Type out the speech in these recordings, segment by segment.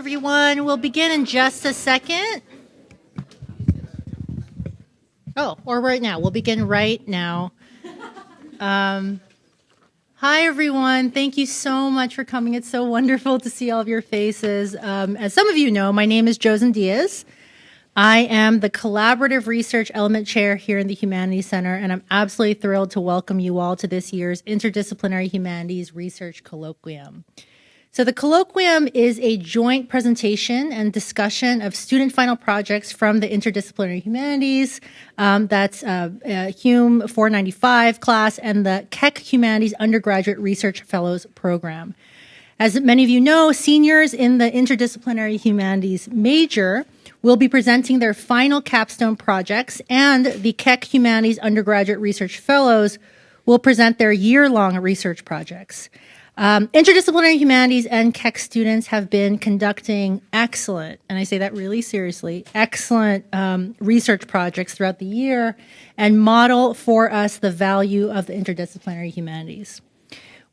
everyone. We'll begin in just a second. Oh, or right now. We'll begin right now. Hi, everyone. Thank you so much for coming. It's so wonderful to see all of your faces. As some of you know, my name is Josen Diaz. I am the Collaborative Research Element Chair here in the Humanities Center, and I'm absolutely thrilled to welcome you all to this year's Interdisciplinary Humanities Research Colloquium. So the Colloquium is a joint presentation and discussion of student final projects from the Interdisciplinary Humanities, that's HUM 495 class, and the Keck Humanities Undergraduate Research Fellows Program. As many of you know, seniors in the Interdisciplinary Humanities Major will be presenting their final capstone projects, and the Keck Humanities Undergraduate Research Fellows will present their year-long research projects. Interdisciplinary Humanities and Keck students have been conducting excellent, and I say that really seriously, excellent research projects throughout the year and model for us the value of the interdisciplinary humanities.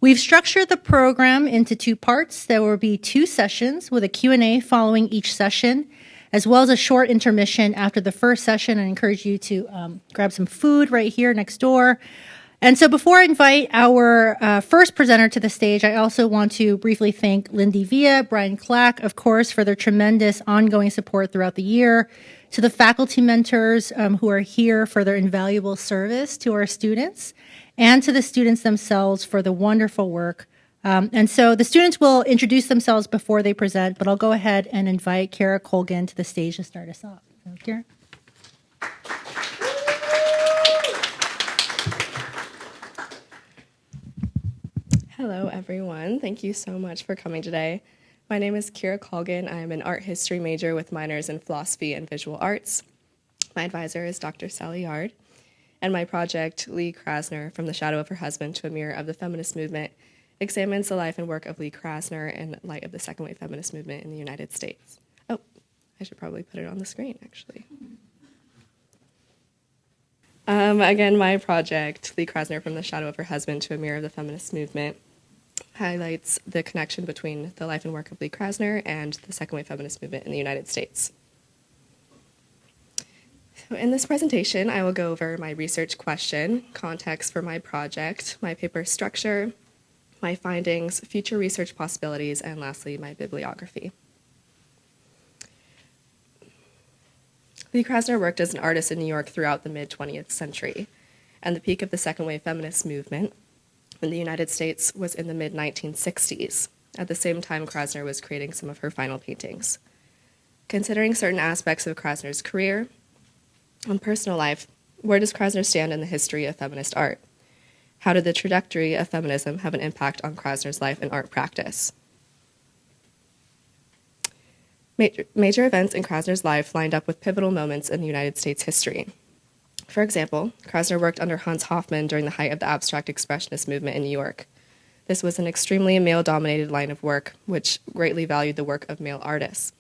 We've structured the program into two parts. There will be two sessions with a Q&A following each session, as well as a short intermission after the first session. I encourage you to grab some food right here next door. And so before I invite our first presenter to the stage, I also want to briefly thank Lindy Villa, Brian Clack, of course, for their tremendous ongoing support throughout the year, to the faculty mentors who are here for their invaluable service to our students, and to the students themselves for the wonderful work. And so the students will introduce themselves before they present, but I'll go ahead and invite Ciara Colgan to the stage to start us off. So, Ciara? Hello, everyone. Thank you so much for coming today. My name is Ciara Colgan. I am an art history major with minors in philosophy and visual arts. My advisor is Dr. Sally Yard, and my project, Lee Krasner, From the Shadow of Her Husband to a Mirror of the Feminist Movement, examines the life and work of Lee Krasner in light of the second wave feminist movement in the United States. Oh, I should probably put it on the screen, actually. Again, my project, Lee Krasner, From the Shadow of Her Husband to a Mirror of the Feminist Movement, highlights the connection between the life and work of Lee Krasner and the second wave feminist movement in the United States. So in this presentation, I will go over my research question, context for my project, my paper structure, my findings, future research possibilities, and lastly, my bibliography. Lee Krasner worked as an artist in New York throughout the mid-20th century, and the peak of the second wave feminist movement in the United States was in the mid-1960s. At the same time, Krasner was creating some of her final paintings. Considering certain aspects of Krasner's career and personal life, where does Krasner stand in the history of feminist art? How did the trajectory of feminism have an impact on Krasner's life and art practice? Major events in Krasner's life lined up with pivotal moments in United States history. For example, Krasner worked under Hans Hofmann during the height of the abstract expressionist movement in New York. This was an extremely male-dominated line of work, which greatly valued the work of male artists.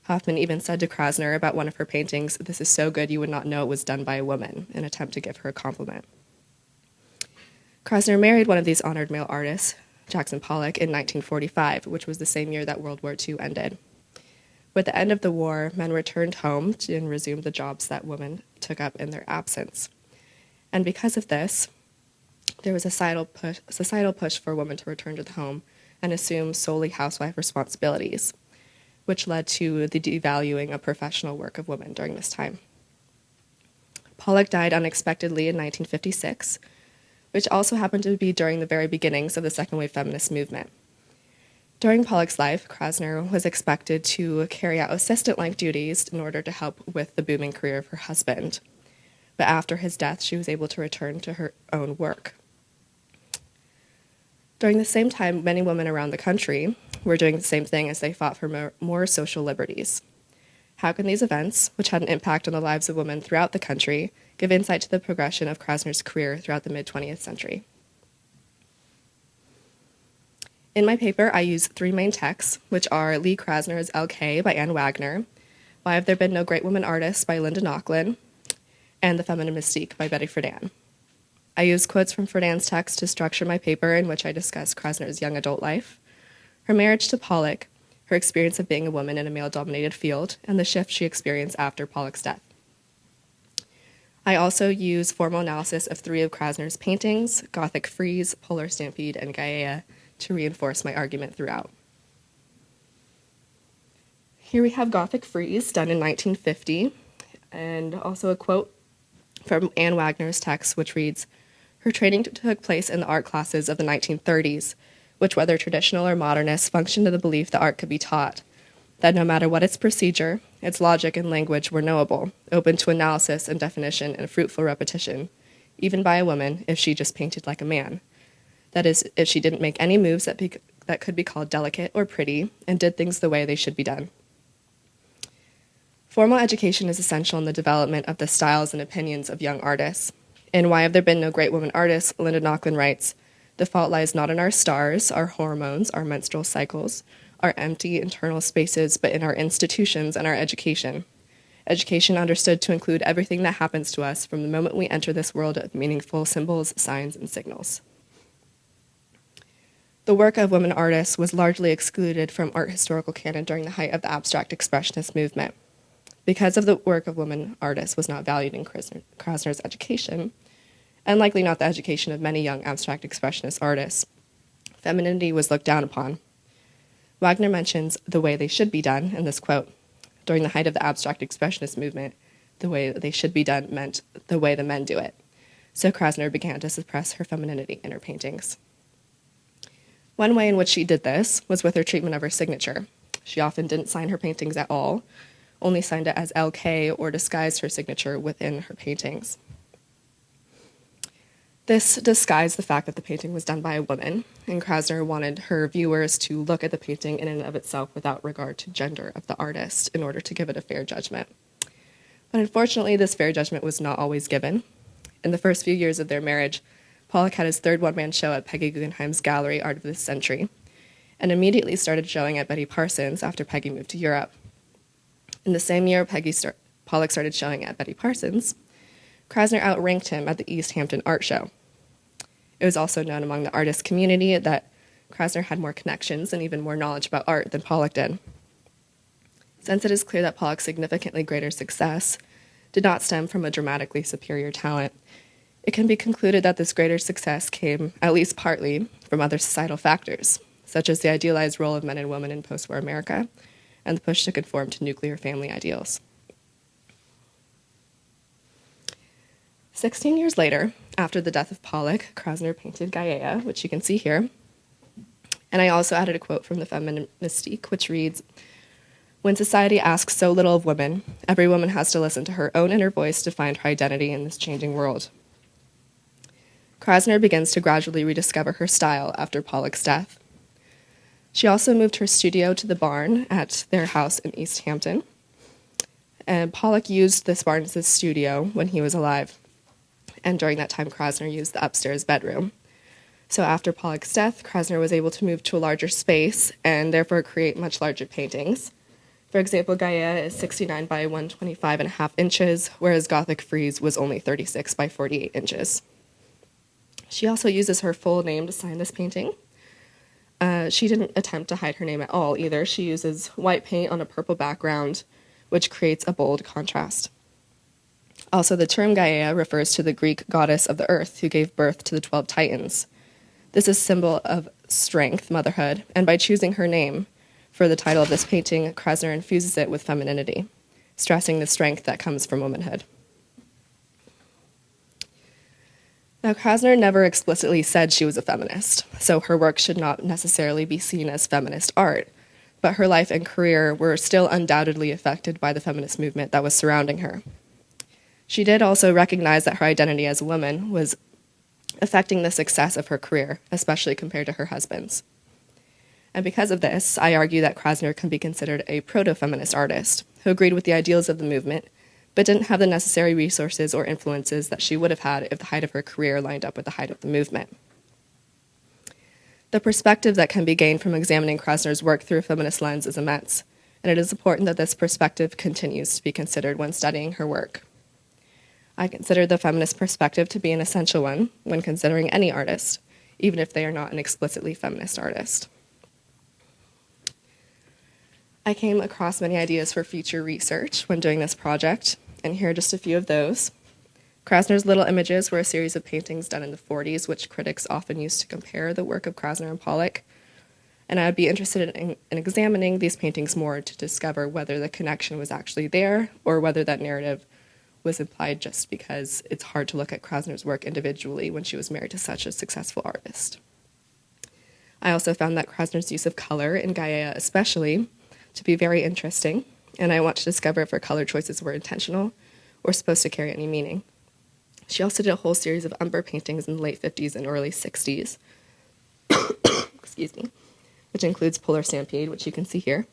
Hofmann even said to Krasner about one of her paintings, "This is so good you would not know it was done by a woman," in an attempt to give her a compliment. Krasner married one of these honored male artists, Jackson Pollock, in 1945, which was the same year that World War II ended. With the end of the war, men returned home and resumed the jobs that women took up in their absence. And because of this, there was a societal push for women to return to the home and assume solely housewife responsibilities, which led to the devaluing of professional work of women during this time. Pollock died unexpectedly in 1956, which also happened to be during the very beginnings of the second wave feminist movement. During Pollock's life, Krasner was expected to carry out assistant-like duties in order to help with the booming career of her husband. But after his death, she was able to return to her own work. During the same time, many women around the country were doing the same thing as they fought for more social liberties. How can these events, which had an impact on the lives of women throughout the country, give insight to the progression of Krasner's career throughout the mid-20th century? In my paper, I use three main texts, which are Lee Krasner's L.K. by Anne Wagner, Why Have There Been No Great Women Artists by Linda Nochlin, and The Feminine Mystique by Betty Friedan. I use quotes from Friedan's text to structure my paper, in which I discuss Krasner's young adult life, her marriage to Pollock, her experience of being a woman in a male-dominated field, and the shift she experienced after Pollock's death. I also use formal analysis of 3 of Krasner's paintings, Gothic Frieze, Polar Stampede, and Gaia, to reinforce my argument throughout. Here we have Gothic Frieze, done in 1950, and also a quote from Anne Wagner's text, which reads, "Her training took place in the art classes of the 1930s, which, whether traditional or modernist, functioned to the belief that art could be taught, that no matter what its procedure, its logic and language were knowable, open to analysis and definition and fruitful repetition, even by a woman if she just painted like a man. That is, if she didn't make any moves that could be called delicate or pretty and did things the way they should be done." Formal education is essential in the development of the styles and opinions of young artists. In Why Have There Been No Great Women Artists, Linda Nochlin writes, "The fault lies not in our stars, our hormones, our menstrual cycles, our empty internal spaces, but in our institutions and our education. Education understood to include everything that happens to us from the moment we enter this world of meaningful symbols, signs, and signals." The work of women artists was largely excluded from art historical canon during the height of the abstract expressionist movement. Because of the work of women artists was not valued in Krasner's education, and likely not the education of many young abstract expressionist artists, femininity was looked down upon. Wagner mentions the way they should be done in this quote. During the height of the abstract expressionist movement, the way they should be done meant the way the men do it. So Krasner began to suppress her femininity in her paintings. One way in which she did this was with her treatment of her signature. She often didn't sign her paintings at all, only signed it as LK or disguised her signature within her paintings. This disguised the fact that the painting was done by a woman, and Krasner wanted her viewers to look at the painting in and of itself without regard to gender of the artist in order to give it a fair judgment. But unfortunately, this fair judgment was not always given. In the first few years of their marriage, Pollock had his 3rd one-man show at Peggy Guggenheim's gallery, Art of this Century, and immediately started showing at Betty Parsons after Peggy moved to Europe. In the same year Pollock started showing at Betty Parsons, Krasner outranked him at the East Hampton Art Show. It was also known among the artist community that Krasner had more connections and even more knowledge about art than Pollock did. Since it is clear that Pollock's significantly greater success did not stem from a dramatically superior talent, it can be concluded that this greater success came, at least partly, from other societal factors, such as the idealized role of men and women in post-war America, and the push to conform to nuclear family ideals. 16 years later, after the death of Pollock, Krasner painted Gaia, which you can see here. And I also added a quote from the Feminine Mystique, which reads, "When society asks so little of women, every woman has to listen to her own inner voice to find her identity in this changing world." Krasner begins to gradually rediscover her style after Pollock's death. She also moved her studio to the barn at their house in East Hampton. And Pollock used this barn as his studio when he was alive. And during that time, Krasner used the upstairs bedroom. So after Pollock's death, Krasner was able to move to a larger space and therefore create much larger paintings. For example, Gaia is 69 by 125.5 inches, whereas Gothic Frieze was only 36 by 48 inches. She also uses her full name to sign this painting. She didn't attempt to hide her name at all either. She uses white paint on a purple background, which creates a bold contrast. Also, the term Gaia refers to the Greek goddess of the earth who gave birth to the 12 Titans. This is a symbol of strength, motherhood, and by choosing her name for the title of this painting, Krasner infuses it with femininity, stressing the strength that comes from womanhood. Now, Krasner never explicitly said she was a feminist, so her work should not necessarily be seen as feminist art, but her life and career were still undoubtedly affected by the feminist movement that was surrounding her. She did also recognize that her identity as a woman was affecting the success of her career, especially compared to her husband's. And because of this, I argue that Krasner can be considered a proto-feminist artist who agreed with the ideals of the movement, but didn't have the necessary resources or influences that she would have had if the height of her career lined up with the height of the movement. The perspective that can be gained from examining Krasner's work through a feminist lens is immense, and it is important that this perspective continues to be considered when studying her work. I consider the feminist perspective to be an essential one when considering any artist, even if they are not an explicitly feminist artist. I came across many ideas for future research when doing this project, and here are just a few of those. Krasner's Little Images were a series of paintings done in the 40s, which critics often used to compare the work of Krasner and Pollock. And I would be interested in examining these paintings more to discover whether the connection was actually there or whether that narrative was implied just because it's hard to look at Krasner's work individually when she was married to such a successful artist. I also found that Krasner's use of color, in Gaia especially, to be very interesting, and I want to discover if her color choices were intentional or supposed to carry any meaning. She also did a whole series of umber paintings in the late 50s and early 60s, excuse me, which includes Polar Stampede, which you can see here.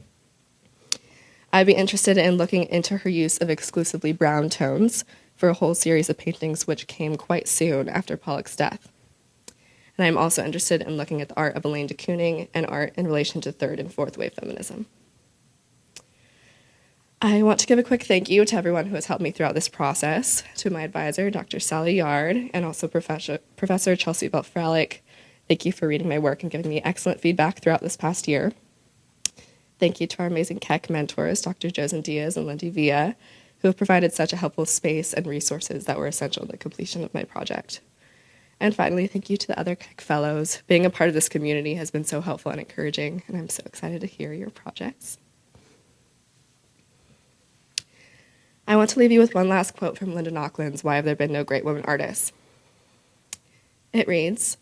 I'd be interested in looking into her use of exclusively brown tones for a whole series of paintings which came quite soon after Pollock's death. And I'm also interested in looking at the art of Elaine de Kooning and art in relation to third and fourth wave feminism. I want to give a quick thank you to everyone who has helped me throughout this process, to my advisor, Dr. Sally Yard, and also Professor Chelsea Belt-Fralick. Thank you for reading my work and giving me excellent feedback throughout this past year. Thank you to our amazing Keck mentors, Dr. Josen Diaz and Lindy Villa, who have provided such a helpful space and resources that were essential in the completion of my project. And finally, thank you to the other Keck fellows. Being a part of this community has been so helpful and encouraging, and I'm so excited to hear your projects. I want to leave you with one last quote from Linda Naucklin's Why Have There Been No Great Women Artists? It reads,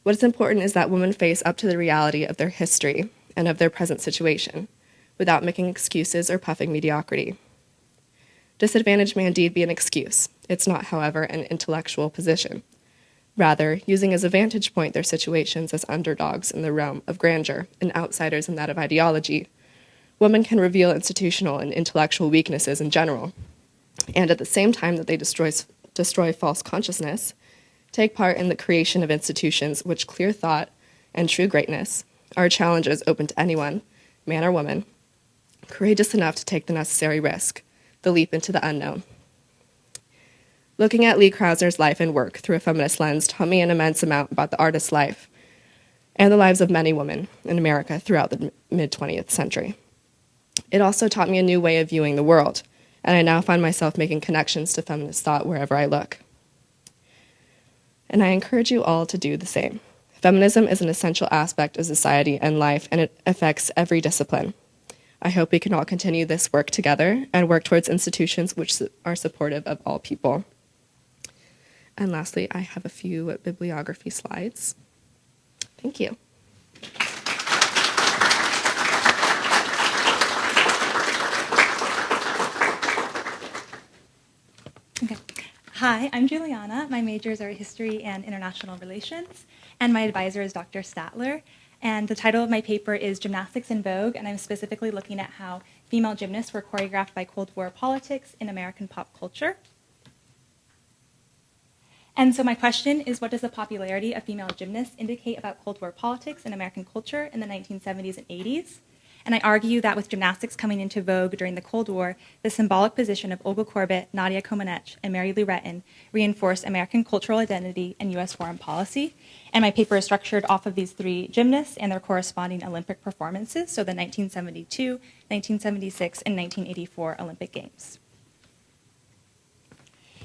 "What is important is that women face up to the reality of their history and of their present situation, without making excuses or puffing mediocrity. Disadvantage may indeed be an excuse. It's not, however, an intellectual position. Rather, using as a vantage point their situations as underdogs in the realm of grandeur and outsiders in that of ideology, women can reveal institutional and intellectual weaknesses in general, and at the same time that they destroy false consciousness, take part in the creation of institutions which clear thought and true greatness are challenges open to anyone, man or woman, courageous enough to take the necessary risk, the leap into the unknown." Looking at Lee Krasner's life and work through a feminist lens taught me an immense amount about the artist's life and the lives of many women in America throughout the mid-20th century. It also taught me a new way of viewing the world, and I now find myself making connections to feminist thought wherever I look. And I encourage you all to do the same. Feminism is an essential aspect of society and life, and it affects every discipline. I hope we can all continue this work together and work towards institutions which are supportive of all people. And lastly, I have a few bibliography slides. Thank you. Okay. Hi, I'm Juliana. My majors are History and International Relations, and my advisor is Dr. Statler. And the title of my paper is Gymnastics in Vogue, and I'm specifically looking at how female gymnasts were choreographed by Cold War politics in American pop culture. And so my question is, what does the popularity of female gymnasts indicate about Cold War politics in American culture in the 1970s and 80s? And I argue that with gymnastics coming into vogue during the Cold War, the symbolic position of Olga Korbut, Nadia Comaneci, and Mary Lou Retton reinforced American cultural identity and U.S. foreign policy. And my paper is structured off of these three gymnasts and their corresponding Olympic performances, so the 1972, 1976, and 1984 Olympic Games.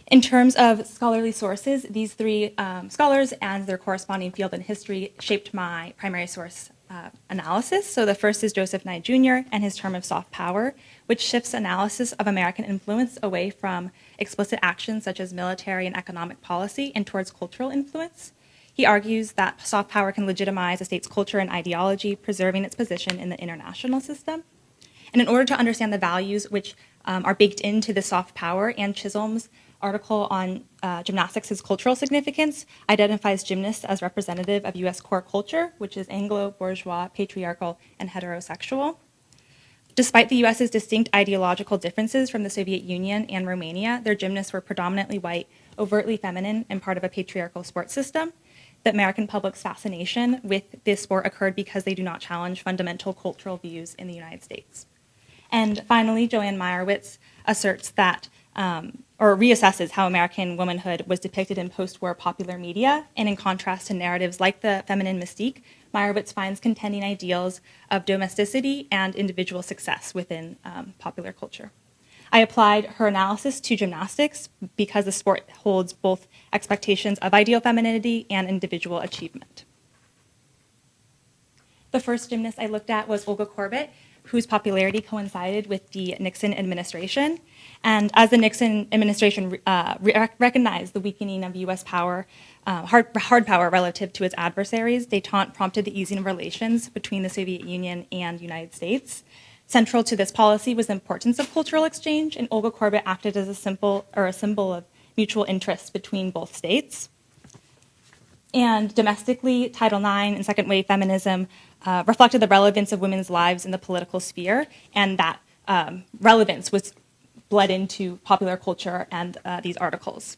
In terms of scholarly sources, these three scholars and their corresponding field in history shaped my primary source analysis. So the first is Joseph Nye Jr. and his term of soft power, which shifts analysis of American influence away from explicit actions such as military and economic policy and towards cultural influence. He argues that soft power can legitimize a state's culture and ideology, preserving its position in the international system. And in order to understand the values which are baked into the soft power, Ann Chisholm's article on gymnastics' cultural significance identifies gymnasts as representative of U.S. core culture, which is Anglo, bourgeois, patriarchal, and heterosexual. Despite the U.S.'s distinct ideological differences from the Soviet Union and Romania, their gymnasts were predominantly white, overtly feminine, and part of a patriarchal sports system. The American public's fascination with this sport occurred because they do not challenge fundamental cultural views in the United States. And finally, Joanne Meyerowitz asserts that, or reassesses how American womanhood was depicted in post-war popular media, and in contrast to narratives like the feminine mystique, Meyerowitz finds contending ideals of domesticity and individual success within popular culture. I applied her analysis to gymnastics because the sport holds both expectations of ideal femininity and individual achievement. The first gymnast I looked at was Olga Korbut, whose popularity coincided with the Nixon administration. And as the Nixon administration recognized the weakening of U.S. power, hard power relative to its adversaries, détente prompted the easing of relations between the Soviet Union and the United States. Central to this policy was the importance of cultural exchange, and Olga Korbut acted as a symbol of mutual interest between both states. And domestically, Title IX and second wave feminism reflected the relevance of women's lives in the political sphere, and that relevance was bled into popular culture and these articles.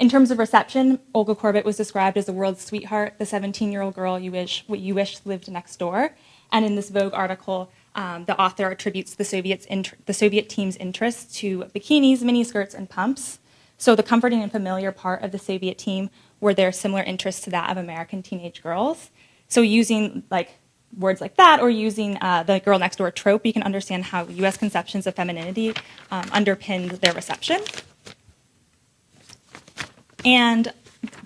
In terms of reception, Olga Korbut was described as the world's sweetheart, the 17-year-old girl you wish lived next door. And in this Vogue article, the author attributes the Soviet team's interests to bikinis, miniskirts, and pumps. So the comforting and familiar part of the Soviet team were their similar interests to that of American teenage girls. So using words like that, or using the girl next door trope, you can understand how U.S. conceptions of femininity underpinned their reception. And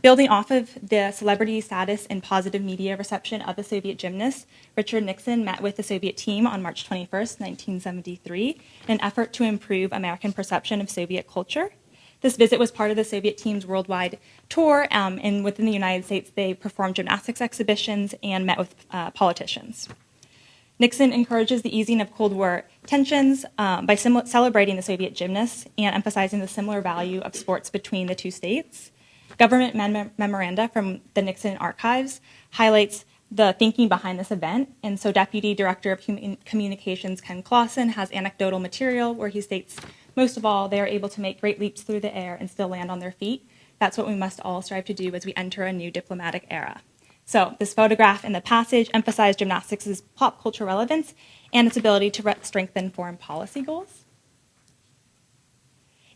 building off of the celebrity status and positive media reception of the Soviet gymnasts, Richard Nixon met with the Soviet team on March 21st, 1973, in an effort to improve American perception of Soviet culture. This visit was part of the Soviet team's worldwide tour, and within the United States, they performed gymnastics exhibitions and met with politicians. Nixon encourages the easing of Cold War tensions by celebrating the Soviet gymnasts and emphasizing the similar value of sports between the two states. Government memoranda from the Nixon archives highlights the thinking behind this event, and so Deputy Director of Communications Ken Clausen has anecdotal material where he states, most of all, they are able to make great leaps through the air and still land on their feet. That's what we must all strive to do as we enter a new diplomatic era. So this photograph and the passage emphasize gymnastics' pop culture relevance and its ability to strengthen foreign policy goals.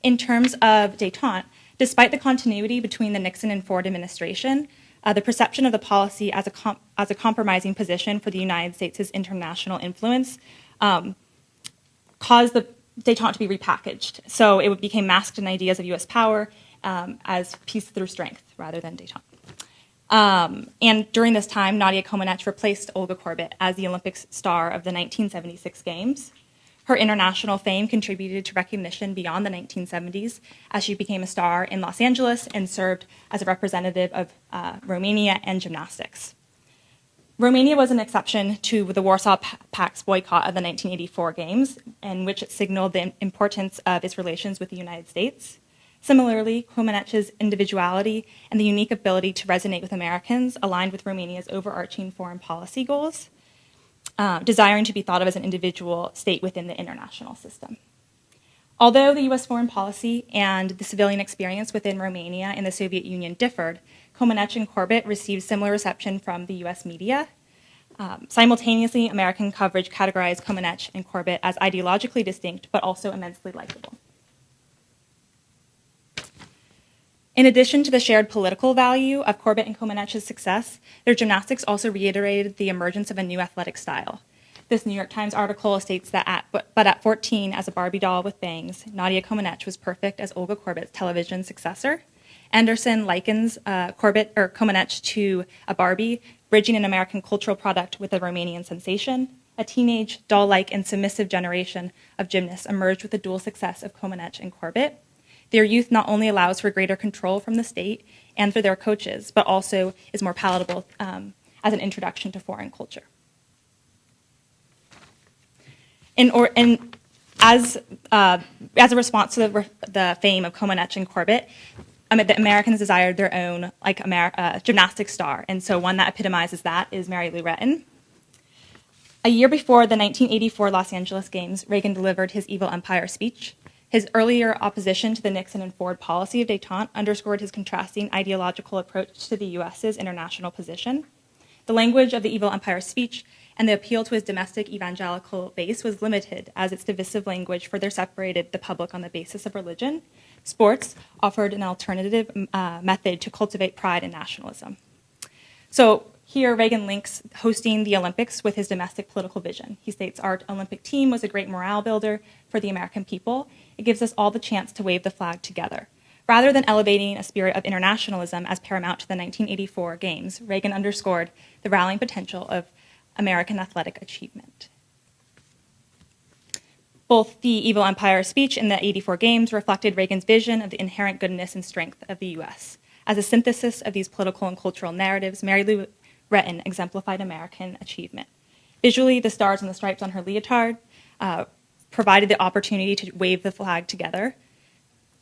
In terms of détente, despite the continuity between the Nixon and Ford administration, the perception of the policy as a compromising position for the United States' international influence caused the détente to be repackaged. So it became masked in ideas of U.S. power as peace through strength rather than détente. And during this time, Nadia Comaneci replaced Olga Korbut as the Olympic star of the 1976 Games. Her international fame contributed to recognition beyond the 1970s as she became a star in Los Angeles and served as a representative of Romania and gymnastics. Romania was an exception to the Warsaw Pact's boycott of the 1984 Games, in which it signaled the importance of its relations with the United States. Similarly, Comaneci's individuality and the unique ability to resonate with Americans aligned with Romania's overarching foreign policy goals, desiring to be thought of as an individual state within the international system. Although the U.S. foreign policy and the civilian experience within Romania and the Soviet Union differed, Comaneci and Korbut received similar reception from the U.S. media. Simultaneously, American coverage categorized Comaneci and Korbut as ideologically distinct, but also immensely likable. In addition to the shared political value of Korbut and Comaneci's success, their gymnastics also reiterated the emergence of a new athletic style. This New York Times article states that at 14, as a Barbie doll with bangs, Nadia Comaneci was perfect as Olga Korbut's television successor. Anderson likens Comaneci to a Barbie, bridging an American cultural product with a Romanian sensation. A teenage, doll-like, and submissive generation of gymnasts emerged with the dual success of Comaneci and Korbut. Their youth not only allows for greater control from the state and for their coaches, but also is more palatable as an introduction to foreign culture. As a response to the fame of Comaneci and Korbut, the Americans desired their own gymnastics star, and so one that epitomizes that is Mary Lou Retton. A year before the 1984 Los Angeles Games, Reagan delivered his Evil Empire speech. His earlier opposition to the Nixon and Ford policy of détente underscored his contrasting ideological approach to the U.S.'s international position. The language of the evil empire's speech and the appeal to his domestic evangelical base was limited, as its divisive language further separated the public on the basis of religion. Sports offered an alternative method to cultivate pride and nationalism. So here, Reagan links hosting the Olympics with his domestic political vision. He states, "Our Olympic team was a great morale builder for the American people. It gives us all the chance to wave the flag together." Rather than elevating a spirit of internationalism as paramount to the 1984 Games, Reagan underscored the rallying potential of American athletic achievement. Both the Evil Empire speech and the 84 Games reflected Reagan's vision of the inherent goodness and strength of the U.S. As a synthesis of these political and cultural narratives, Mary Lou Retton exemplified American achievement. Visually, the stars and the stripes on her leotard provided the opportunity to wave the flag together.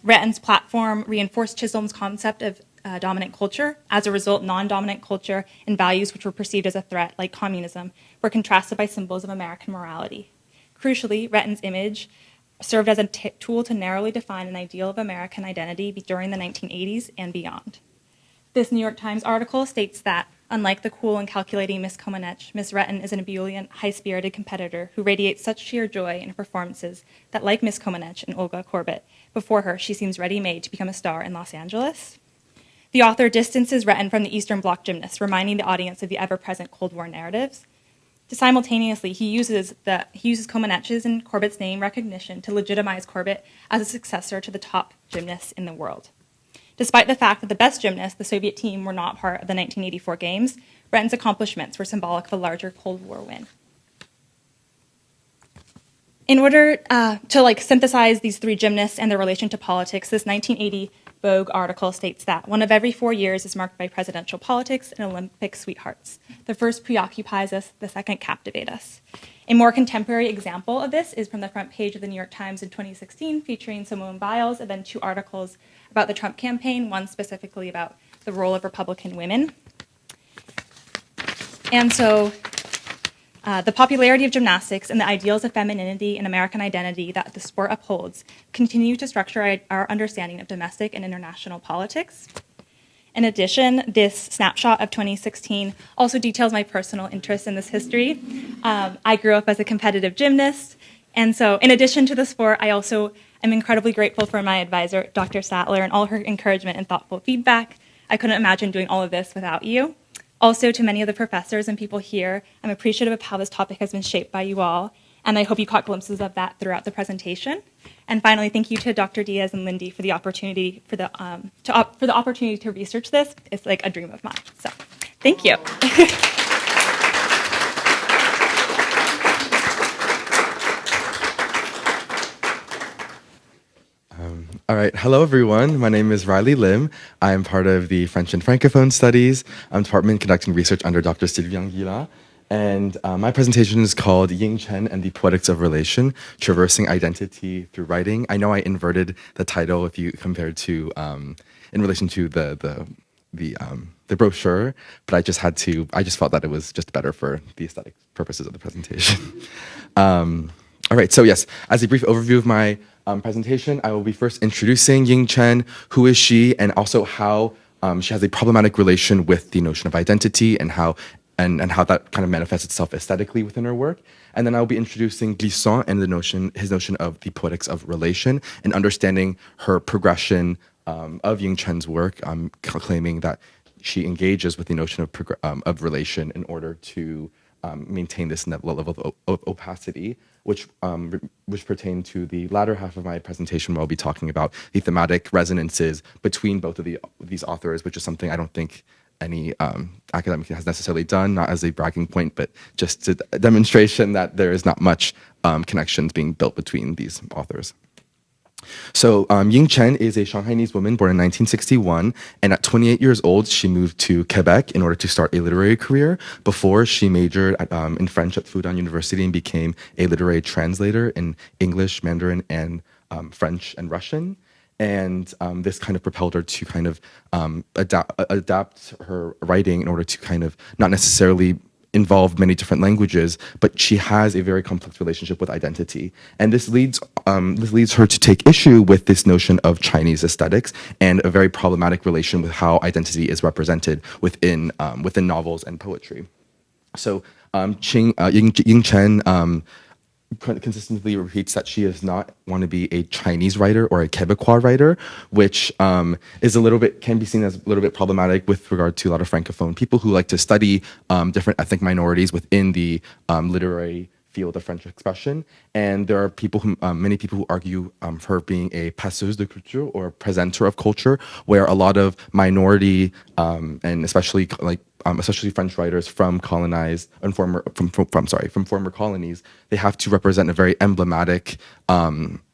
Retton's platform reinforced Chisholm's concept of dominant culture. As a result, non-dominant culture and values which were perceived as a threat, like communism, were contrasted by symbols of American morality. Crucially, Retton's image served as a tool to narrowly define an ideal of American identity during the 1980s and beyond. This New York Times article states that, unlike the cool and calculating Miss Komenech, Miss Retton is an ebullient, high-spirited competitor who radiates such sheer joy in her performances that, like Miss Komenech and Olga Korbut, before her she seems ready-made to become a star in Los Angeles. The author distances Retton from the Eastern Bloc gymnasts, reminding the audience of the ever-present Cold War narratives. Simultaneously, he uses Komenech's and Korbut's name recognition to legitimize Korbut as a successor to the top gymnasts in the world. Despite the fact that the best gymnasts, the Soviet team, were not part of the 1984 Games, Retton's accomplishments were symbolic of a larger Cold War win. In order to synthesize these three gymnasts and their relation to politics, this 1980 Vogue article states that one of every 4 years is marked by presidential politics and Olympic sweethearts. The first preoccupies us, the second captivates us. A more contemporary example of this is from the front page of the New York Times in 2016, featuring Simone Biles, and then 2 articles about the Trump campaign, one specifically about the role of Republican women. And so the popularity of gymnastics and the ideals of femininity and American identity that the sport upholds continue to structure our understanding of domestic and international politics. In addition, this snapshot of 2016 also details my personal interest in this history. I grew up as a competitive gymnast, and so in addition to the sport, I also am incredibly grateful for my advisor, Dr. Sattler, and all her encouragement and thoughtful feedback. I couldn't imagine doing all of this without you. Also, to many of the professors and people here, I'm appreciative of how this topic has been shaped by you all, and I hope you caught glimpses of that throughout the presentation. And finally, thank you to Dr. Diaz and Lindy for the opportunity for the opportunity to research this. It's like a dream of mine. So, thank you. All right. Hello, everyone. My name is Riley Lim. I am part of the French and Francophone Studies department conducting research under Dr. Sylvain Guillard. And my presentation is called Ying Chen and the Poetics of Relation, Traversing Identity Through Writing. I know I inverted the title if you compared to, in relation to the brochure, but I just felt that it was just better for the aesthetic purposes of the presentation. All right, so yes, as a brief overview of my presentation, I will be first introducing Ying Chen, who is she, and also how she has a problematic relation with the notion of identity and how that kind of manifests itself aesthetically within her work. And then I'll be introducing Glissant and his notion of the poetics of relation and understanding her progression of Ying Chen's work, claiming that she engages with the notion of relation in order to maintain this level of opacity, which pertain to the latter half of my presentation, where I'll be talking about the thematic resonances between both of these authors, which is something I don't think any academic has necessarily done, not as a bragging point, but just a demonstration that there is not much connections being built between these authors. So Ying Chen is a Shanghainese woman born in 1961, and at 28 years old, she moved to Quebec in order to start a literary career. Before, she majored in French at Fudan University and became a literary translator in English, Mandarin, and French and Russian. And this kind of propelled her to kind of adapt her writing in order to kind of not necessarily involve many different languages, but she has a very complex relationship with identity. And this leads her to take issue with this notion of Chinese aesthetics and a very problematic relation with how identity is represented within novels and poetry. So Ying Chen consistently repeats that she does not want to be a Chinese writer or a Quebecois writer, which is can be seen as a little bit problematic with regard to a lot of Francophone people who like to study different ethnic minorities within the literary field of French expression. And there are many people who argue her being a passeuse de culture or presenter of culture, where a lot of minority and especially French writers from colonized and former colonies, they have to represent a very emblematic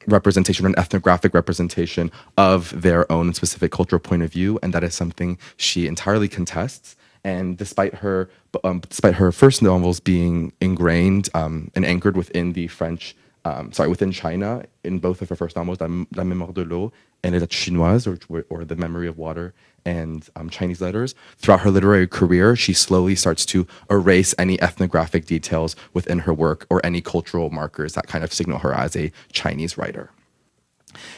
representation, an ethnographic representation of their own specific cultural point of view, and that is something she entirely contests. And despite her first novels being ingrained and anchored within within China, in both of her first novels, La Mémoire de l'eau and Les Lettres Chinoises, or The Memory of Water, and Chinese letters, throughout her literary career, she slowly starts to erase any ethnographic details within her work or any cultural markers that kind of signal her as a Chinese writer.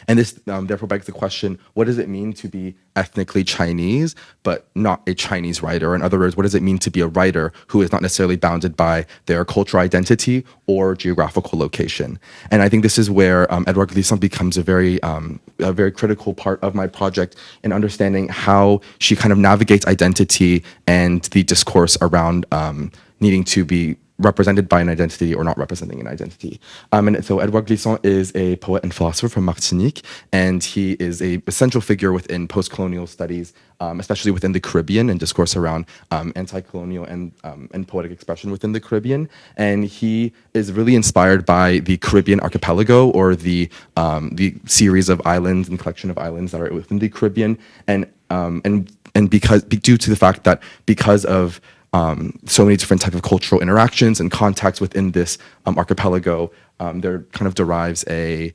And this therefore begs the question, what does it mean to be ethnically Chinese, but not a Chinese writer? In other words, what does it mean to be a writer who is not necessarily bounded by their cultural identity or geographical location? And I think this is where Edouard Glissant becomes a very critical part of my project in understanding how she kind of navigates identity and the discourse around needing to be represented by an identity or not representing an identity. And so Edouard Glissant is a poet and philosopher from Martinique, and he is a central figure within post-colonial studies, especially within the Caribbean and discourse around anti-colonial and poetic expression within the Caribbean. And he is really inspired by the Caribbean archipelago, or the series of islands and collection of islands that are within the Caribbean, and due to the fact that because of so many different types of cultural interactions and contacts within this archipelago, there kind of derives a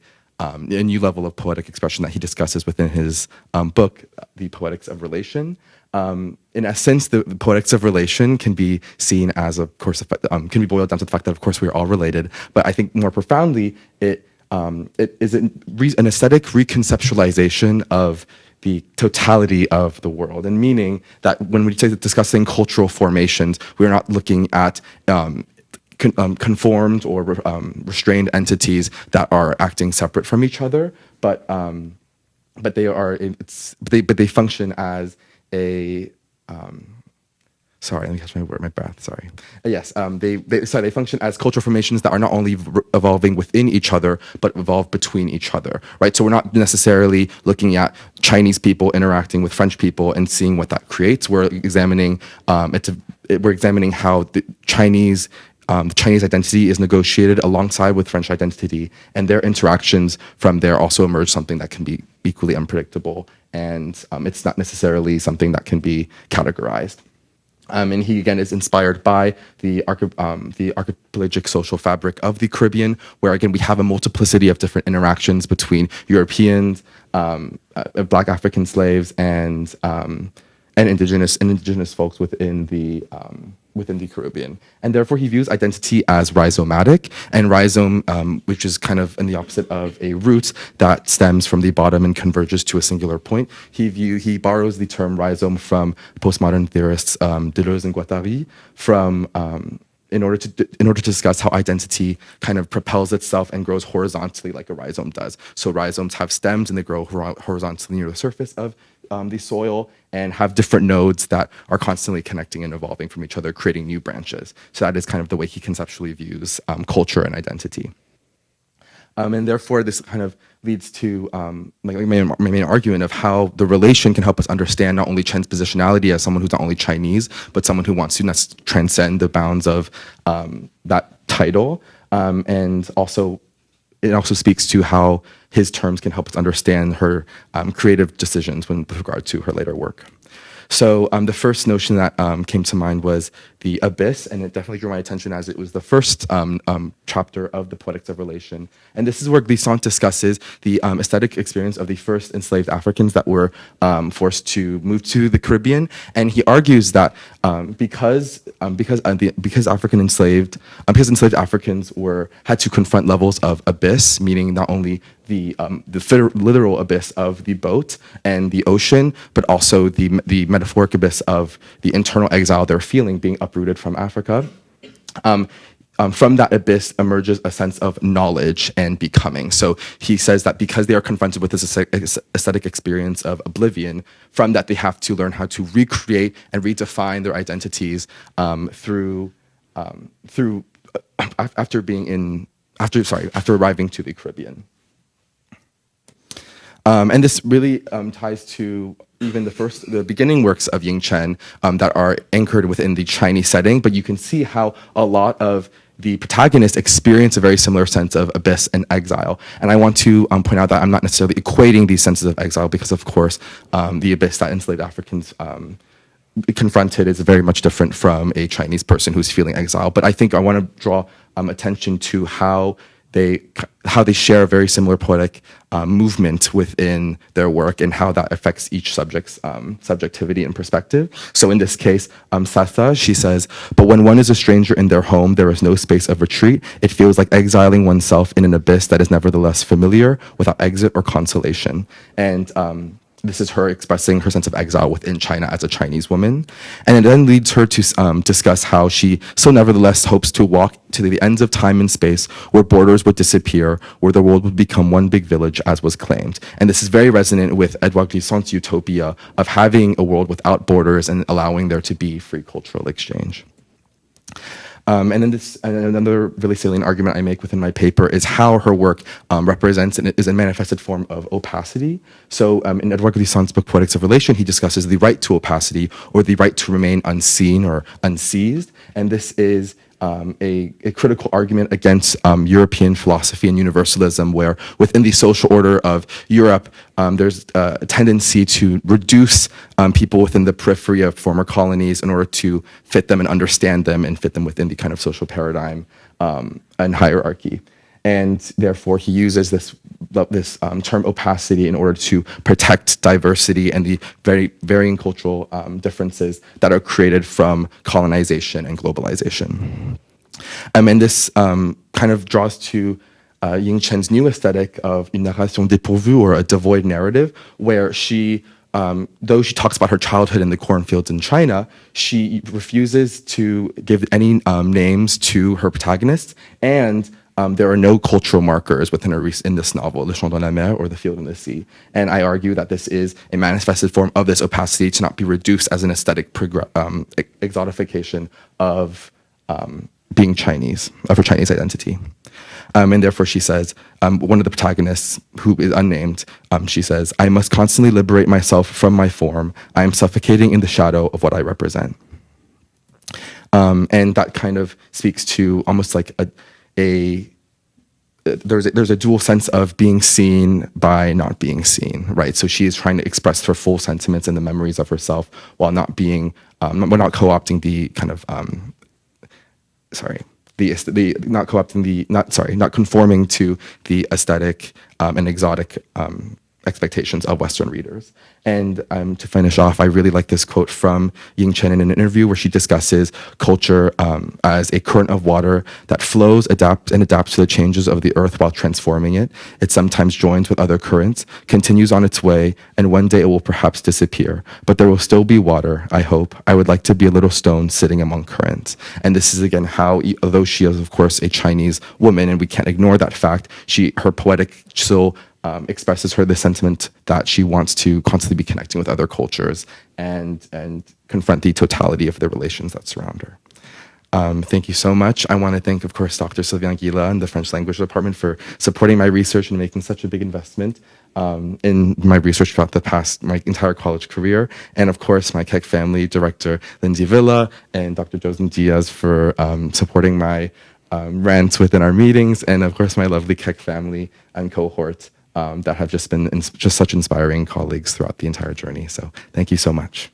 new level of poetic expression that he discusses within his book, The Poetics of Relation. In essence, the poetics of relation can be seen as, of course, can be boiled down to the fact that, of course, we are all related. But I think more profoundly, it is an aesthetic reconceptualization of the totality of the world, and meaning that when we say discussing cultural formations, we're not looking at conformed or restrained entities that are acting separate from each other, but they function as a sorry, let me catch my breath. Sorry. Yes, they function as cultural formations that are not only evolving within each other, but evolve between each other, right? So we're not necessarily looking at Chinese people interacting with French people and seeing what that creates. We're examining how the Chinese identity is negotiated alongside with French identity, and their interactions from there also emerge something that can be equally unpredictable, and it's not necessarily something that can be categorized. And he, again, is inspired by the archipelagic social fabric of the Caribbean, where, again, we have a multiplicity of different interactions between Europeans, Black African slaves, and indigenous folks within the Caribbean. And therefore, he views identity as rhizomatic, and rhizome, which is kind of in the opposite of a root that stems from the bottom and converges to a singular point. He borrows the term rhizome from postmodern theorists Deleuze and Guattari in order to discuss how identity kind of propels itself and grows horizontally like a rhizome does. So rhizomes have stems and they grow horizontally near the surface of the soil and have different nodes that are constantly connecting and evolving from each other, creating new branches. So that is kind of the way he conceptually views culture and identity. And therefore, this kind of leads to my main argument of how the relation can help us understand not only Chen's positionality as someone who's not only Chinese, but someone who wants to transcend the bounds of that title. And also, it also speaks to how his terms can help us understand her creative decisions with regard to her later work. So the first notion that came to mind was the abyss, and it definitely drew my attention as it was the first chapter of the Poetics of Relation. And this is where Glissant discusses the aesthetic experience of the first enslaved Africans that were forced to move to the Caribbean. And he argues that because enslaved Africans had to confront levels of abyss, meaning not only the literal abyss of the boat and the ocean, but also the metaphoric abyss of the internal exile they're feeling, being uprooted from Africa. From that abyss emerges a sense of knowledge and becoming. So he says that because they are confronted with this aesthetic experience of oblivion, from that they have to learn how to recreate and redefine their identities after arriving to the Caribbean. And this really ties to even the beginning works of Ying Chen that are anchored within the Chinese setting, but you can see how a lot of the protagonists experience a very similar sense of abyss and exile. And I want to point out that I'm not necessarily equating these senses of exile because, of course, the abyss that enslaved Africans confronted is very much different from a Chinese person who's feeling exile. But I think I want to draw attention to how they share a very similar poetic movement within their work and how that affects each subject's subjectivity and perspective. So in this case, Sasa, she says, but when one is a stranger in their home, there is no space of retreat. It feels like exiling oneself in an abyss that is nevertheless familiar, without exit or consolation. And this is her expressing her sense of exile within China as a Chinese woman. And it then leads her to discuss how she so nevertheless hopes to walk to the ends of time and space where borders would disappear, where the world would become one big village as was claimed. And this is very resonant with Edouard Glissant's utopia of having a world without borders and allowing there to be free cultural exchange. And then another really salient argument I make within my paper is how her work represents and is a manifested form of opacity. So in Edouard Glissant's book, Poetics of Relation, he discusses the right to opacity, or the right to remain unseen or unseized. And this is a critical argument against European philosophy and universalism, where within the social order of Europe, there's a tendency to reduce people within the periphery of former colonies in order to fit them and understand them and fit them within the kind of social paradigm and hierarchy. And therefore, he uses this term opacity in order to protect diversity and the very varying cultural differences that are created from colonization and globalization. And this kind of draws to Ying Chen's new aesthetic of une narration dépourvue, or a devoid narrative, where she, though she talks about her childhood in the cornfields in China, she refuses to give any names to her protagonists, and there are no cultural markers in this novel, Le Champ dans la Mer, or The Field in the Sea. And I argue that this is a manifested form of this opacity to not be reduced as an aesthetic exotification of being Chinese, of her Chinese identity. And therefore, she says, one of the protagonists, who is unnamed, she says, I must constantly liberate myself from my form. I am suffocating in the shadow of what I represent. And that kind of speaks to almost like there's a dual sense of being seen by not being seen, right? So she is trying to express her full sentiments and the memories of herself while not being, we're not co-opting the kind of, not conforming to the aesthetic and exotic expectations of Western readers. And to finish off, I really like this quote from Ying Chen in an interview where she discusses culture as a current of water that flows, adapts to the changes of the earth while transforming it. It sometimes joins with other currents, continues on its way, and one day it will perhaps disappear. But there will still be water, I hope. I would like to be a little stone sitting among currents. And this is, again, how, although she is, of course, a Chinese woman, and we can't ignore that fact, her poetic soul expresses her the sentiment that she wants to constantly be connecting with other cultures and confront the totality of the relations that surround her. Thank you so much. I want to thank, of course, Dr. Sylvain Guilla and the French Language Department for supporting my research and making such a big investment in my research throughout my entire college career. And of course, my Keck family, Director Lindsay Villa and Dr. Josen Diaz for supporting my rants within our meetings. And of course, my lovely Keck family and cohort that have just been just such inspiring colleagues throughout the entire journey. So thank you so much.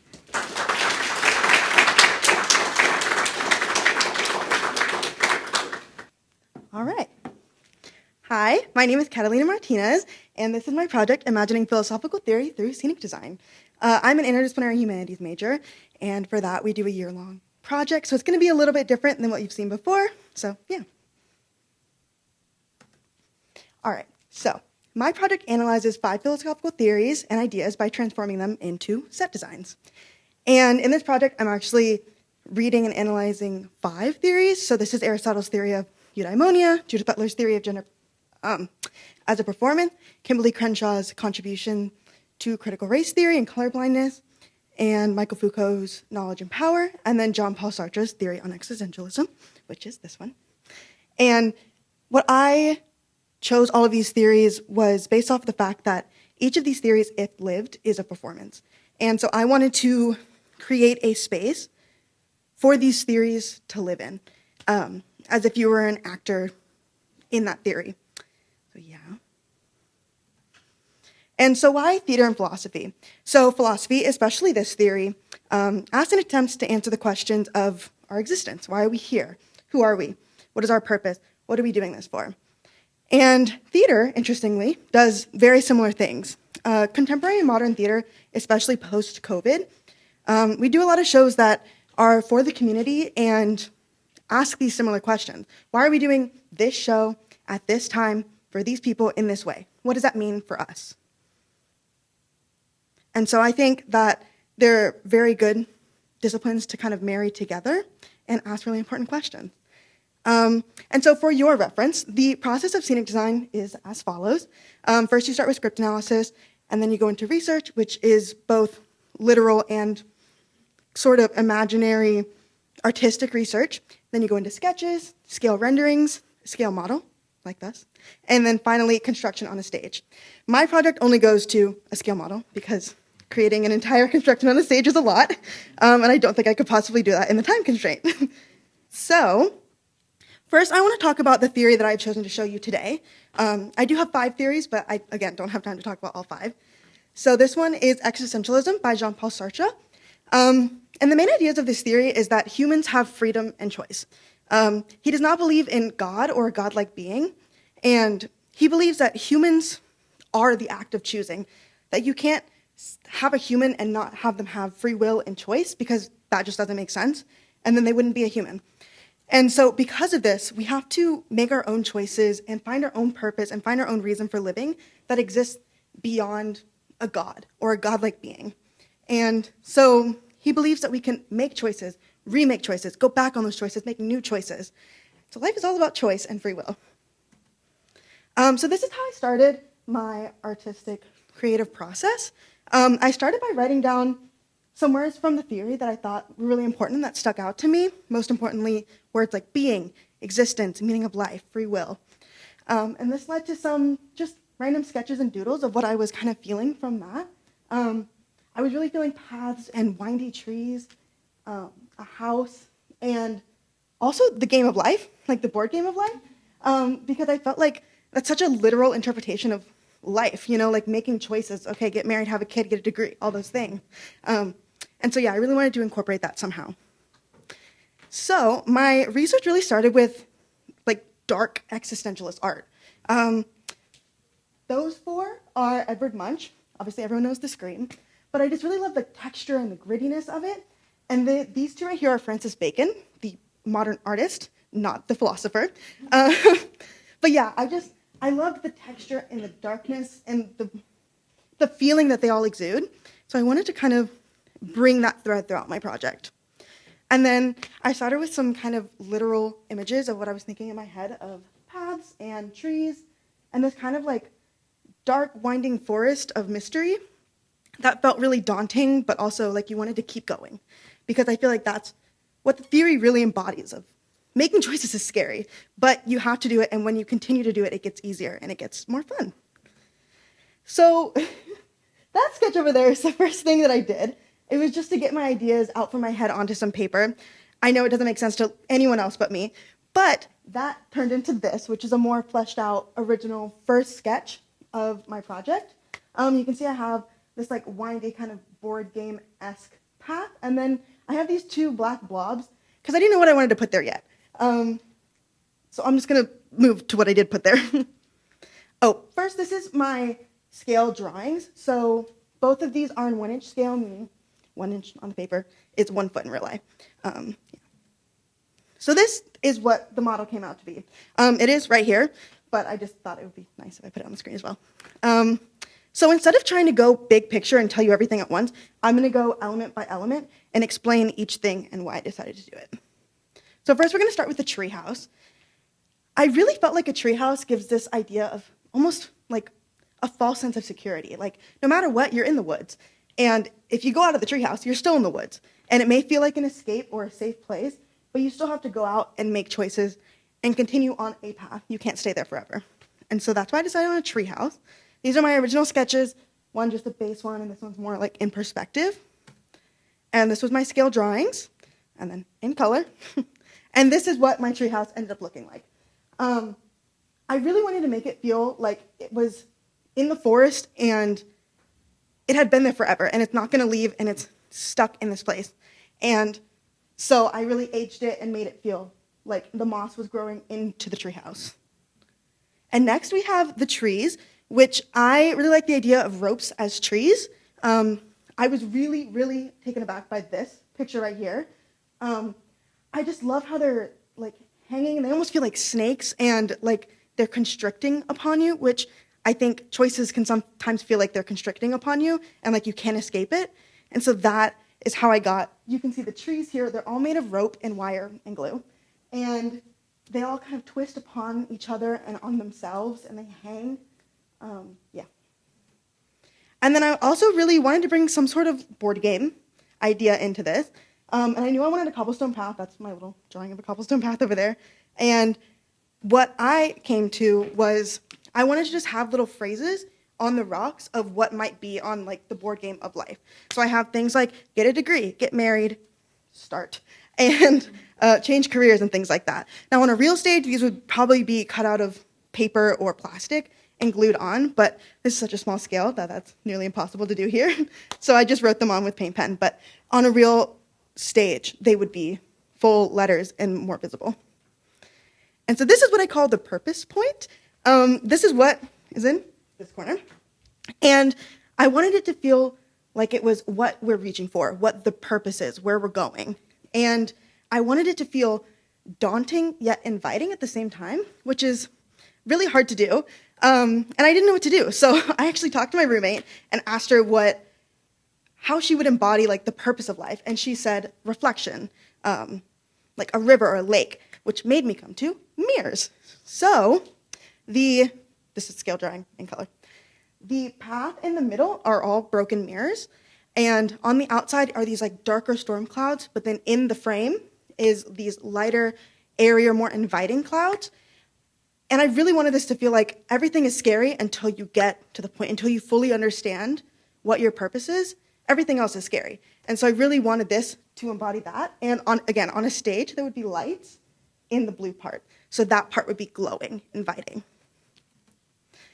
All right. Hi, my name is Catalina Martinez, and this is my project, Imagining Philosophical Theory Through Scenic Design. I'm an Interdisciplinary Humanities major, and for that we do a year-long project, so it's going to be a little bit different than what you've seen before, so yeah. All right, so my project analyzes 5 philosophical theories and ideas by transforming them into set designs. And in this project, I'm actually reading and analyzing 5 theories. So this is Aristotle's theory of eudaimonia, Judith Butler's theory of gender as a performance, Kimberly Crenshaw's contribution to critical race theory and colorblindness, and Michael Foucault's knowledge and power, and then Jean-Paul Sartre's theory on existentialism, which is this one. And what I chose all of these theories was based off the fact that each of these theories, if lived, is a performance. And so I wanted to create a space for these theories to live in, as if you were an actor in that theory. So yeah. And so why theater and philosophy? So philosophy, especially this theory, asks and attempts to answer the questions of our existence. Why are we here? Who are we? What is our purpose? What are we doing this for? And theater, interestingly, does very similar things. Contemporary and modern theater, especially post-COVID, we do a lot of shows that are for the community and ask these similar questions. Why are we doing this show at this time for these people in this way? What does that mean for us? And so I think that they're very good disciplines to kind of marry together and ask really important questions. And so for your reference, the process of scenic design is as follows. First, you start with script analysis, and then you go into research, which is both literal and sort of imaginary artistic research. Then you go into sketches, scale renderings, scale model, like this, and then finally construction on a stage. My project only goes to a scale model because creating an entire construction on a stage is a lot, and I don't think I could possibly do that in the time constraint. So first, I want to talk about the theory that I've chosen to show you today. I do have 5 theories, but I, again, don't have time to talk about all 5. So this one is Existentialism by Jean-Paul Sartre. And the main ideas of this theory is that humans have freedom and choice. He does not believe in God or a godlike being, and he believes that humans are the act of choosing, that you can't have a human and not have them have free will and choice because that just doesn't make sense, and then they wouldn't be a human. And so because of this, we have to make our own choices and find our own purpose and find our own reason for living that exists beyond a god or a godlike being. And so he believes that we can make choices, remake choices, go back on those choices, make new choices. So life is all about choice and free will. So this is how I started my artistic creative process. I started by writing down some words from the theory that I thought were really important, that stuck out to me. Most importantly, words like being, existence, meaning of life, free will. And this led to some just random sketches and doodles of what I was kind of feeling from that. I was really feeling paths and windy trees, a house, and also the game of life, like the board game of life, because I felt like that's such a literal interpretation of life, you know, like making choices, okay, get married, have a kid, get a degree, all those things. And so, yeah, I really wanted to incorporate that somehow. So my research really started with like dark existentialist art. Those 4 are Edvard Munch. Obviously, everyone knows The Scream. But I just really love the texture and the grittiness of it. And these 2 right here are Francis Bacon, the modern artist, not the philosopher. But yeah, I loved the texture and the darkness and the feeling that they all exude. So I wanted to kind of bring that thread throughout my project. And then I started with some kind of literal images of what I was thinking in my head of paths and trees and this kind of like dark winding forest of mystery that felt really daunting, but also like you wanted to keep going. Because I feel like that's what the theory really embodies of making choices is scary, but you have to do it, and when you continue to do it, it gets easier and it gets more fun. So that sketch over there is the first thing that I did. It was just to get my ideas out from my head onto some paper. I know it doesn't make sense to anyone else but me, but that turned into this, which is a more fleshed out original first sketch of my project. You can see I have this like windy kind of board game-esque path, and then I have these two black blobs, because I didn't know what I wanted to put there yet. So I'm just going to move to what I did put there. Oh, first, this is my scale drawings. So both of these are in 1-inch scale, meaning 1 inch on the paper. It's 1 foot in real life. Yeah. So this is what the model came out to be. It is right here, but I just thought it would be nice if I put it on the screen as well. So instead of trying to go big picture and tell you everything at once, I'm going to go element by element and explain each thing and why I decided to do it. So first, we're going to start with the tree house. I really felt like a tree house gives this idea of almost like a false sense of security. Like, no matter what, you're in the woods. And if you go out of the tree house, you're still in the woods. And it may feel like an escape or a safe place, but you still have to go out and make choices and continue on a path. You can't stay there forever. And so that's why I decided on a tree house. These are my original sketches. One just a base one, and this one's more like in perspective. And this was my scale drawings, and then in color. And this is what my tree house ended up looking like. I really wanted to make it feel like it was in the forest and it had been there forever, and it's not going to leave, and it's stuck in this place. And so I really aged it and made it feel like the moss was growing into the treehouse. And next we have the trees, which I really like the idea of ropes as trees. I was really, really taken aback by this picture right here. I just love how they're like hanging, and they almost feel like snakes, and like they're constricting upon you, which I think choices can sometimes feel like they're constricting upon you, and like you can't escape it. And so that is how I got, you can see the trees here, they're all made of rope and wire and glue. And they all kind of twist upon each other and on themselves, and they hang. Yeah. And then I also really wanted to bring some sort of board game idea into this. And I knew I wanted a cobblestone path. That's my little drawing of a cobblestone path over there. And what I came to was I wanted to just have little phrases on the rocks of what might be on like the board game of life. So I have things like get a degree, get married, start, and change careers and things like that. Now on a real stage, these would probably be cut out of paper or plastic and glued on, but this is such a small scale that that's nearly impossible to do here. So I just wrote them on with paint pen, but on a real stage, they would be full letters and more visible. And so this is what I call the purpose point. This is what is in this corner. And I wanted it to feel like it was what we're reaching for, what the purpose is, where we're going. And I wanted it to feel daunting yet inviting at the same time, which is really hard to do. And I didn't know what to do. So I actually talked to my roommate and asked her how she would embody like the purpose of life. And she said reflection, like a river or a lake, which made me come to mirrors. So this is scale drawing in color. The path in the middle are all broken mirrors. And on the outside are these like darker storm clouds, but then in the frame is these lighter, airier, more inviting clouds. And I really wanted this to feel like everything is scary until you get to the point, until you fully understand what your purpose is. Everything else is scary. And so I really wanted this to embody that. And on a stage, there would be lights in the blue part. So that part would be glowing, inviting.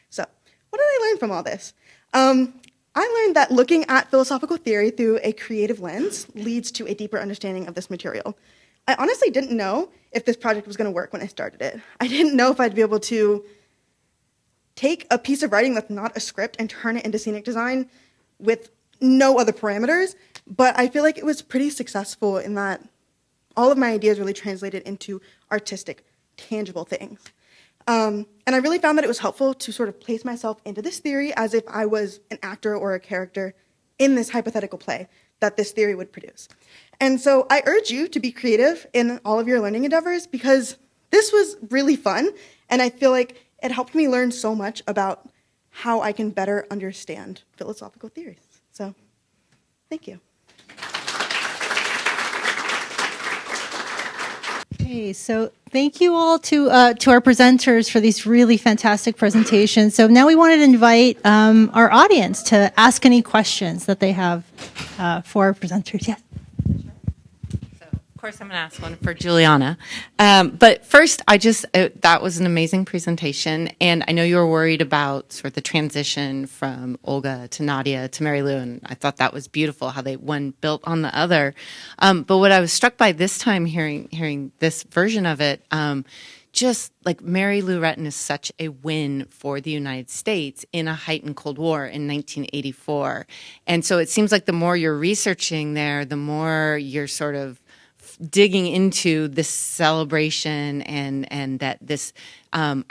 So what did I learn from all this? I learned that looking at philosophical theory through a creative lens leads to a deeper understanding of this material. I honestly didn't know if this project was going to work when I started it. I didn't know if I'd be able to take a piece of writing that's not a script and turn it into scenic design with no other parameters, but I feel like it was pretty successful in that all of my ideas really translated into artistic, tangible things. And I really found that it was helpful to sort of place myself into this theory as if I was an actor or a character in this hypothetical play that this theory would produce. And so I urge you to be creative in all of your learning endeavors because this was really fun, and I feel like it helped me learn so much about how I can better understand philosophical theories. So, thank you. Okay, so thank you all to our presenters for these really fantastic presentations. So now we wanted to invite our audience to ask any questions that they have for our presenters. Yes. So, course, I'm going to ask one for Juliana. But first, that was an amazing presentation. And I know you were worried about sort of the transition from Olga to Nadia to Mary Lou. And I thought that was beautiful how one built on the other. But what I was struck by this time hearing this version of it, just like Mary Lou Retton is such a win for the United States in a heightened Cold War in 1984. And so it seems like the more you're researching there, the more you're sort of digging into this celebration and that this, I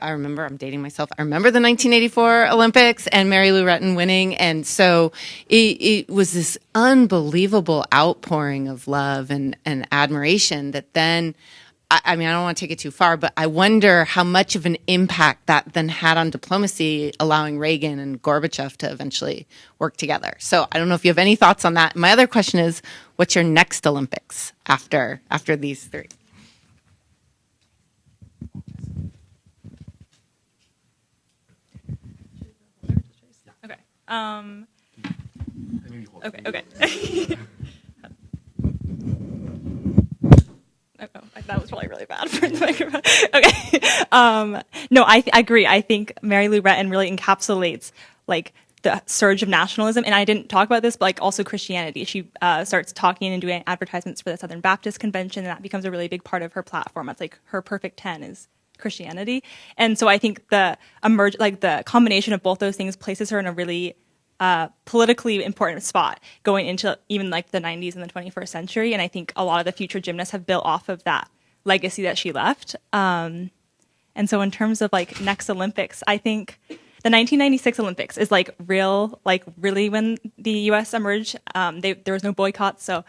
remember, I'm dating myself, I remember the 1984 Olympics and Mary Lou Retton winning. And so it was this unbelievable outpouring of love and admiration that then, I don't want to take it too far, but I wonder how much of an impact that then had on diplomacy, allowing Reagan and Gorbachev to eventually work together. So I don't know if you have any thoughts on that. My other question is, what's your next Olympics after these three? Okay. Okay. Oh, that was probably really bad for the microphone. Okay. No, I agree. I think Mary Lou Retton really encapsulates like the surge of nationalism. And I didn't talk about this, but like also Christianity. She starts talking and doing advertisements for the Southern Baptist Convention, and that becomes a really big part of her platform. It's like her perfect 10 is Christianity. And so I think the combination of both those things places her in a really politically important spot going into even like the 90s and the 21st century. And I think a lot of the future gymnasts have built off of that legacy that she left. And so in terms of like next Olympics, I think the 1996 Olympics is really when the U.S. emerged. There was no boycotts. So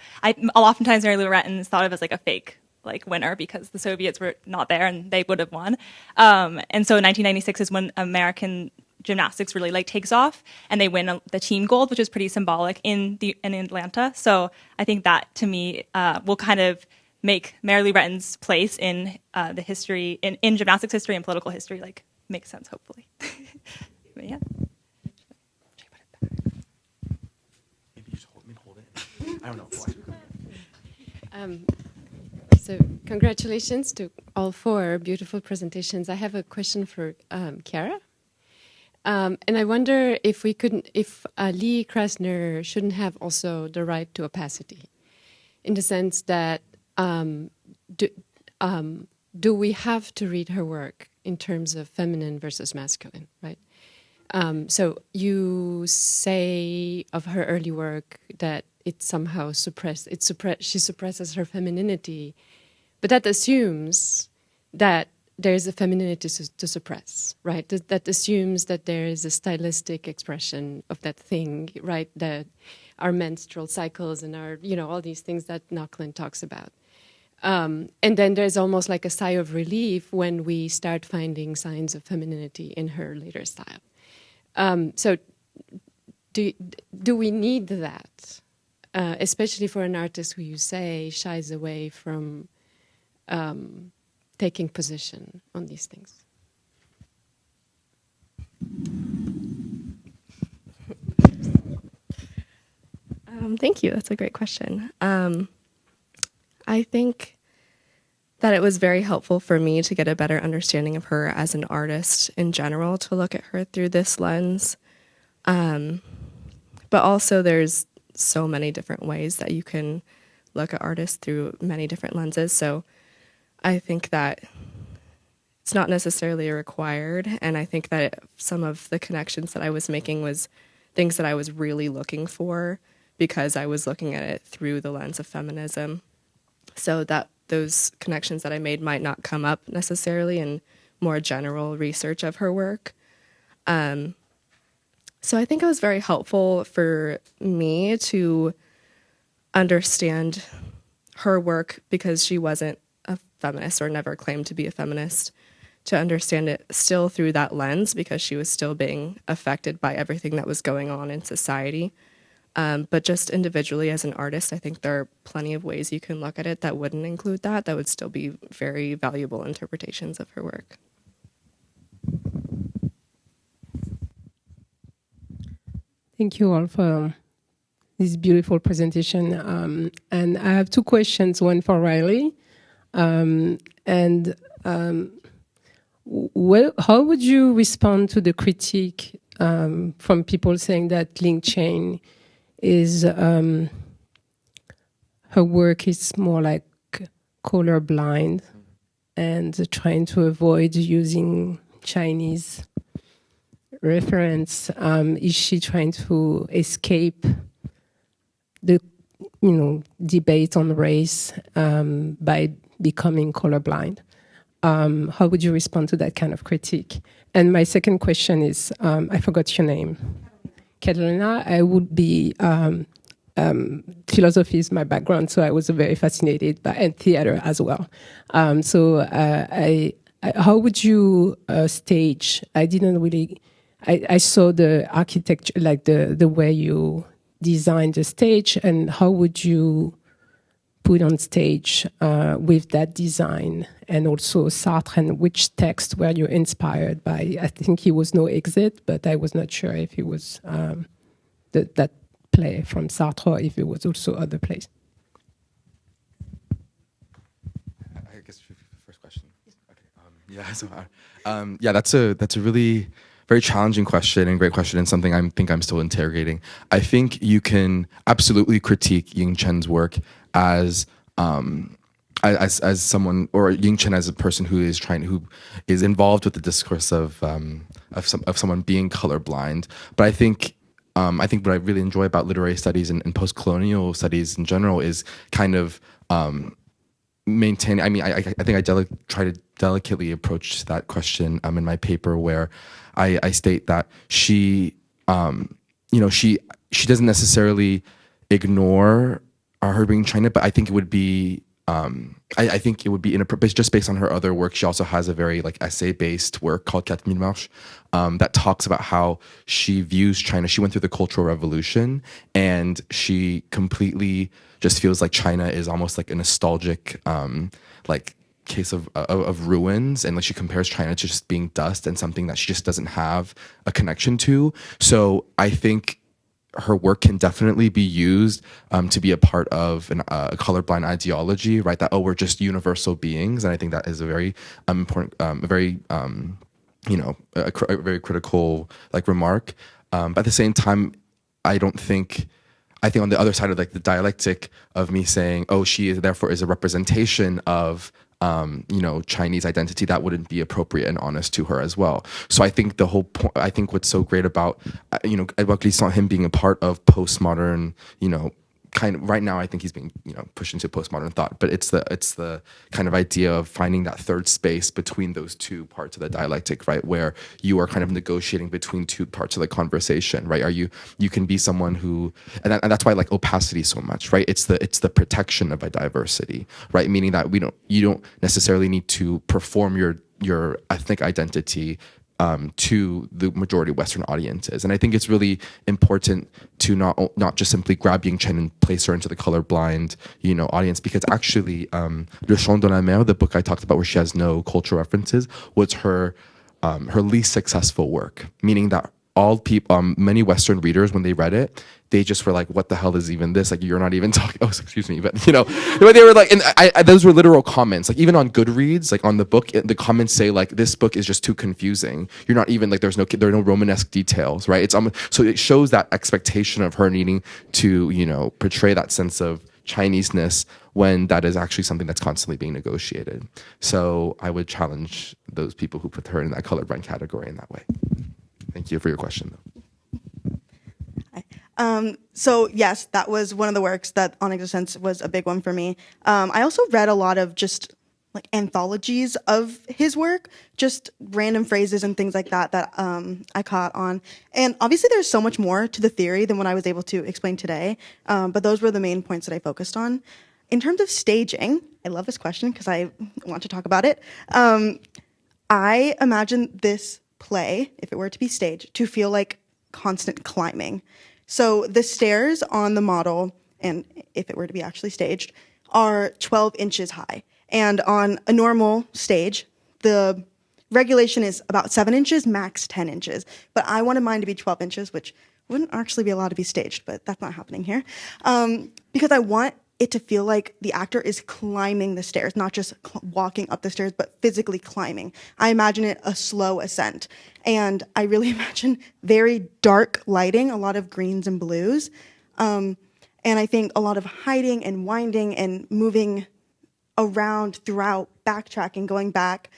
oftentimes Mary Lou Retton is thought of as like a fake like winner because the Soviets were not there and they would have won. And so 1996 is when American gymnastics really like takes off and they win the team gold, which is pretty symbolic in Atlanta. So I think that to me will kind of make Mary Lou Retton's place in the history in gymnastics history and political history like make sense, hopefully. But yeah. Maybe you just hold it. I don't know. So congratulations to all four beautiful presentations. I have a question for Ciara. And I wonder if Lee Krasner shouldn't have also the right to opacity, in the sense that do we have to read her work in terms of feminine versus masculine, right? So you say of her early work that it somehow she suppresses her femininity, but that assumes that there is a femininity to suppress, right? That assumes that there is a stylistic expression of that thing, right? That our menstrual cycles and our, all these things that Knocklin talks about. And then there's almost like a sigh of relief when we start finding signs of femininity in her later style. So do we need that, especially for an artist who you say shies away from taking position on these things? Thank you. That's a great question. I think that it was very helpful for me to get a better understanding of her as an artist in general, to look at her through this lens. But also there's so many different ways that you can look at artists through many different lenses. So I think that it's not necessarily required, and I think that some of the connections that I was making was things that I was really looking for because I was looking at it through the lens of feminism. So that those connections that I made might not come up necessarily in more general research of her work. So I think it was very helpful for me to understand her work because she wasn't a feminist or never claimed to be a feminist, to understand it still through that lens because she was still being affected by everything that was going on in society. But just individually as an artist, I think there are plenty of ways you can look at it that wouldn't include that would still be very valuable interpretations of her work. Thank you all for this beautiful presentation. And I have two questions, one for Riley. How would you respond to the critique from people saying that Ling Chen is, her work is more like colorblind and trying to avoid using Chinese reference? Is she trying to escape the debate on race by becoming colorblind? How would you respond to that kind of critique? And my second question is, I forgot your name. Catalina. I would be, philosophy is my background, so I was very fascinated and theater as well. How would you stage? I didn't really, I saw the architecture, like the way you designed the stage, and how would you put on stage with that design? And also Sartre, and which text were you inspired by? I think he was No Exit, but I was not sure if it was that play from Sartre or if it was also other plays. I guess the first question. Okay. That's a really very challenging question and great question, and something I think I'm still interrogating. I think you can absolutely critique Ying Chen's work as someone, or Ying Chen as a person who is involved with the discourse of someone being colorblind. But I think what I really enjoy about literary studies and post-colonial studies in general is kind of maintain. I mean, I think I try to delicately approach that question in my paper, where I state that she doesn't necessarily ignore her being China, but I think it would be I think it would be inappropriate just based on her other work. She also has a very essay-based work called 4000 marches that talks about how she views China. She went through the Cultural Revolution, and she completely just feels like China is almost like a nostalgic case of ruins, and she compares China to just being dust and something that she just doesn't have a connection to. So I think her work can definitely be used to be a part of a colorblind ideology, right? That, we're just universal beings. And I think that is a very important, a very critical remark. But at the same time, I think on the other side of the dialectic of me saying, she therefore is a representation of Chinese identity, that wouldn't be appropriate and honest to her as well. So I think the whole point, I think what's so great about, Edouard Glissant, him being a part of postmodern, kind of right now, I think he's being, pushed into postmodern thought, but it's the kind of idea of finding that third space between those two parts of the dialectic, right? Where you are kind of negotiating between two parts of the conversation, right? You can be someone who, and that's why I like opacity so much, right? It's the protection of a diversity, right? Meaning that you don't necessarily need to perform your ethnic identity to the majority Western audiences. And I think it's really important to not just simply grab Ying Chen and place her into the colorblind, audience, because actually, Le Chant de la Mer, the book I talked about where she has no cultural references, was her least successful work, meaning that all people, many Western readers, when they read it, they just were like, "What the hell is even this? You're not even talking." Oh, excuse me, but they were like, and those were literal comments. Even on Goodreads, on the book, the comments say this book is just too confusing. You're not even there are no Romanesque details, right? So it shows that expectation of her needing to portray that sense of Chineseness when that is actually something that's constantly being negotiated. So I would challenge those people who put her in that colorblind category in that way. Thank you for your question, though. So yes, that was one of the works that On Existence was a big one for me. I also read a lot of just anthologies of his work, just random phrases and things like that I caught on. And obviously there's so much more to the theory than what I was able to explain today, but those were the main points that I focused on. In terms of staging, I love this question because I want to talk about it. I imagine this play, if it were to be staged, to feel like constant climbing. So the stairs on the model, and if it were to be actually staged, are 12 inches high. And on a normal stage, the regulation is about 7 inches, max 10 inches. But I wanted mine to be 12 inches, which wouldn't actually be allowed to be staged, but that's not happening here. Because I want it to feel like the actor is climbing the stairs, not just walking up the stairs, but physically climbing. I imagine it a slow ascent. And I really imagine very dark lighting, a lot of greens and blues. And I think a lot of hiding and winding and moving around throughout, backtracking, going back.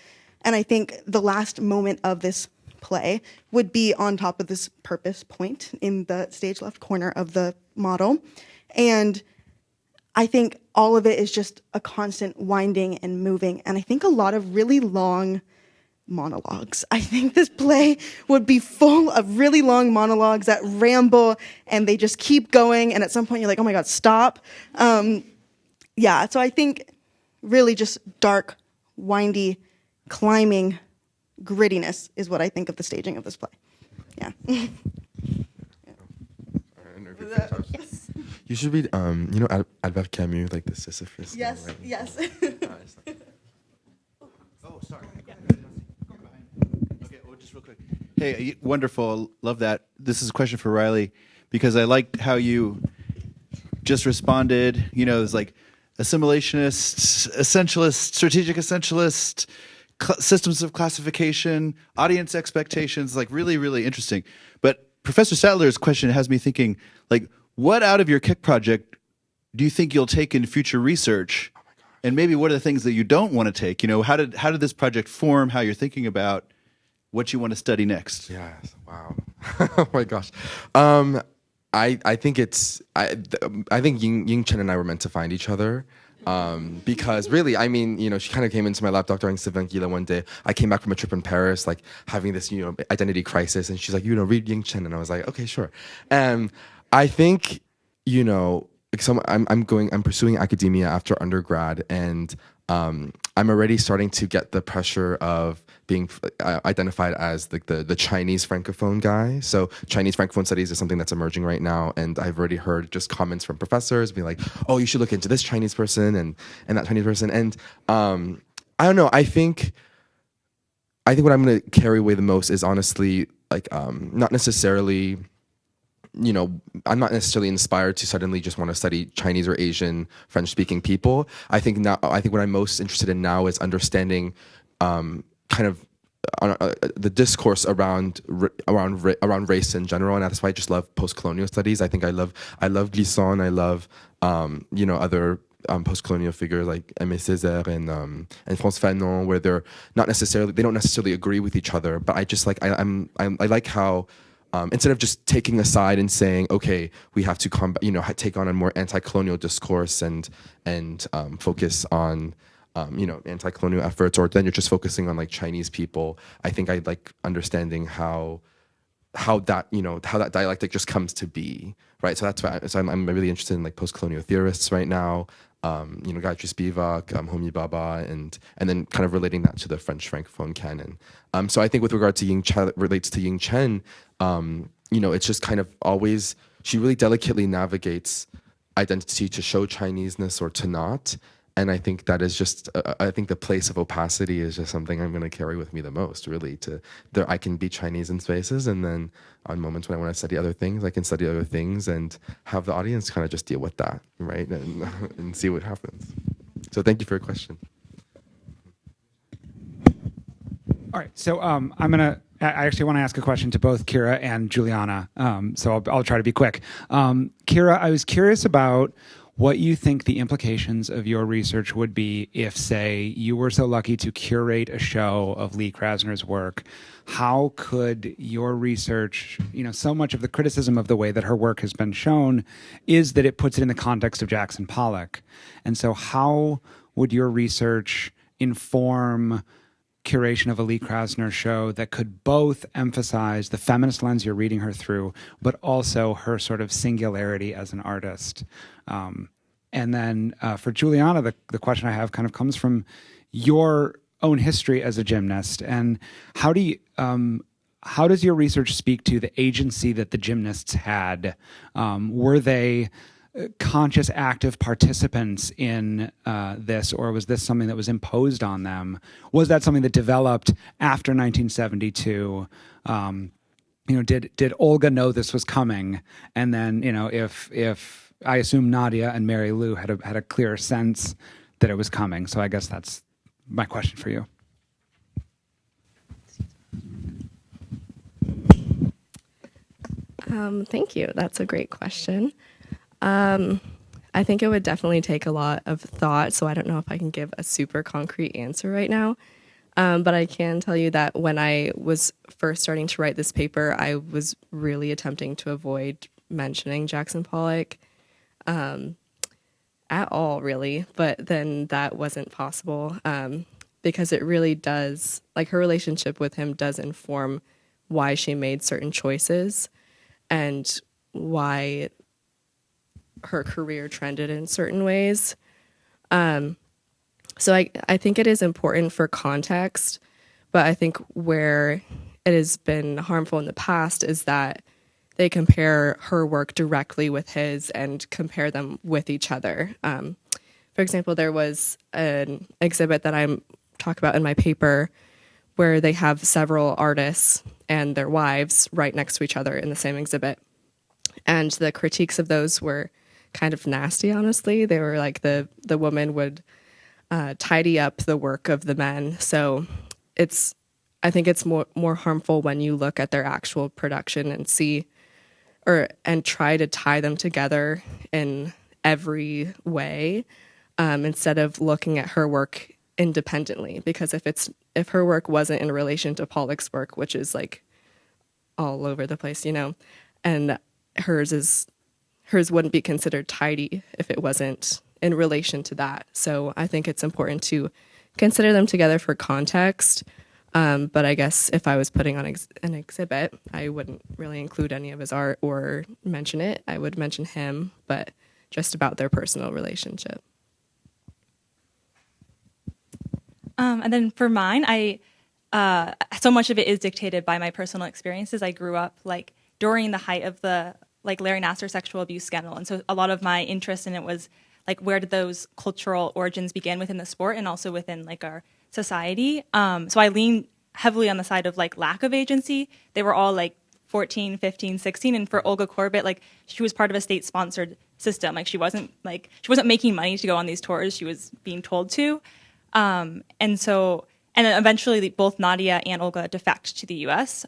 And I think the last moment of this play would be on top of this purpose point in the stage left corner of the model. And I think all of it is just a constant winding and moving. And I think a lot of really long monologues. I think this play would be full of really long monologues that ramble and they just keep going. And at some point you're like, oh my God, stop. Yeah, so I think really just dark, windy, climbing grittiness is what I think of the staging of this play. Yeah. Yes. You should read, Albert Camus, like the Sisyphus. Yes, right? yes. Oh, sorry. Okay, just real quick. Hey, wonderful. Love that. This is a question for Riley because I liked how you just responded. It's like assimilationist, essentialist, strategic essentialist, systems of classification, audience expectations, like really, really interesting. But Professor Statler's question has me thinking, like, what out of your Keck project do you think you'll take in future research? And maybe what are the things that you don't want to take? How did this project form, how you're thinking about what you want to study next? Yes. Wow. Oh my gosh. I think I think Ying Chen and I were meant to find each other. Because really, she kind of came into my lab, Dr. Gila, one day. I came back from a trip in Paris, like having this, identity crisis. And she's like, read Ying Chen. And I was like, okay, sure. And I think, I'm pursuing academia after undergrad, and I'm already starting to get the pressure of being identified as the Chinese Francophone guy. So Chinese Francophone studies is something that's emerging right now, and I've already heard just comments from professors being like, oh, you should look into this Chinese person and that Chinese person. And I don't know, I think what I'm going to carry away the most is honestly, like, not necessarily... I'm not necessarily inspired to suddenly just want to study Chinese or Asian French-speaking people. I think what I'm most interested in now is understanding kind of the discourse around race in general, and that's why I just love post-colonial studies. I think I love Glisson. I love other post-colonial figures like Aimé Césaire and Frantz Fanon, where they don't necessarily agree with each other, but I just like I like how. Instead of just taking a side and saying, okay, we have to take on a more anti-colonial discourse and focus on, anti-colonial efforts, or then you're just focusing on like Chinese people. I think I like understanding how that dialectic just comes to be, right? So that's why I'm really interested in like post-colonial theorists right now. Gayatri Spivak, Homi Bhabha, and then kind of relating that to the French Francophone canon. So I think with regard to Ying Chen, relates to Ying Chen, it's just kind of always, she really delicately navigates identity to show Chineseness or to not. And I think that is just, I think the place of opacity is just something I'm going to carry with me the most, really. I can be Chinese in spaces, and then on moments when I want to study other things, I can study other things and have the audience kind of just deal with that, right? And see what happens. So thank you for your question. All right, so I actually want to ask a question to both Ciara and Juliana, so I'll try to be quick. Ciara, I was curious about what you think the implications of your research would be if, say, you were so lucky to curate a show of Lee Krasner's work. How could your research, so much of the criticism of the way that her work has been shown is that it puts it in the context of Jackson Pollock. And so how would your research inform curation of a Lee Krasner show that could both emphasize the feminist lens you're reading her through, but also her sort of singularity as an artist? And then for Juliana, the question I have kind of comes from your own history as a gymnast. And how does your research speak to the agency that the gymnasts had? Were they conscious, active participants in this, or was this something that was imposed on them? Was that something that developed after 1972? did Olga know this was coming? And then, if I assume Nadia and Mary Lou had a clearer sense that it was coming. So I guess that's my question for you. Thank you. That's a great question. I think it would definitely take a lot of thought, so I don't know if I can give a super concrete answer right now. But I can tell you that when I was first starting to write this paper, I was really attempting to avoid mentioning Jackson Pollock at all, really. But then that wasn't possible because it really does, like, her relationship with him does inform why she made certain choices and why her career trended in certain ways. So I think it is important for context, but I think where it has been harmful in the past is that they compare her work directly with his and compare them with each other. For example, there was an exhibit that I talk about in my paper where they have several artists and their wives right next to each other in the same exhibit. And the critiques of those were kind of nasty, honestly. They were like the woman would tidy up the work of the men. So I think it's more harmful when you look at their actual production and see and try to tie them together in every way instead of looking at her work independently. Because if her work wasn't in relation to Pollock's work, which is like all over the place, and hers wouldn't be considered tidy if it wasn't in relation to that. So I think it's important to consider them together for context. But I guess if I was putting on an exhibit, I wouldn't really include any of his art or mention it. I would mention him, but just about their personal relationship. And then for mine, so much of it is dictated by my personal experiences. I grew up during the height of the Larry Nassar sexual abuse scandal, and so a lot of my interest in it was where did those cultural origins begin within the sport and also within our society. So I lean heavily on the side of lack of agency. They were all 14, 15, 16, and for Olga Korbut, she was part of a state-sponsored system. She wasn't making money to go on these tours. She was being told to. And then eventually both Nadia and Olga defect to the U.S.,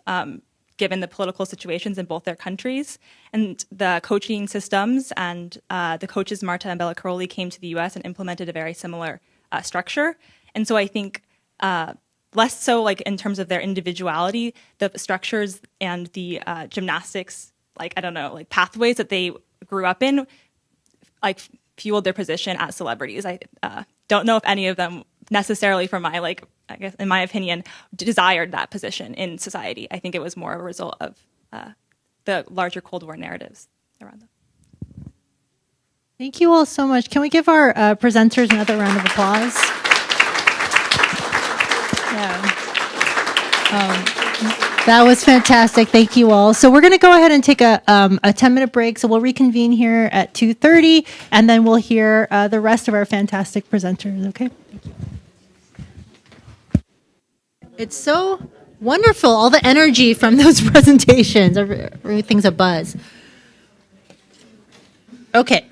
given the political situations in both their countries. And the coaching systems and the coaches Marta and Bella Caroli came to the U.S. and implemented a very similar structure. And so I think less so in terms of their individuality, the structures and the gymnastics, pathways that they grew up in, fueled their position as celebrities. I don't know if any of them necessarily, from my I guess in my opinion, desired that position in society. I think it was more a result of the larger Cold War narratives around them. Thank you all so much. Can we give our presenters another round of applause? Yeah. That was fantastic. Thank you all. So we're going to go ahead and take a 10-minute break. So we'll reconvene here at 2:30, and then we'll hear the rest of our fantastic presenters. Okay? Thank you. It's so wonderful, all the energy from those presentations. Everything's a buzz. Okay.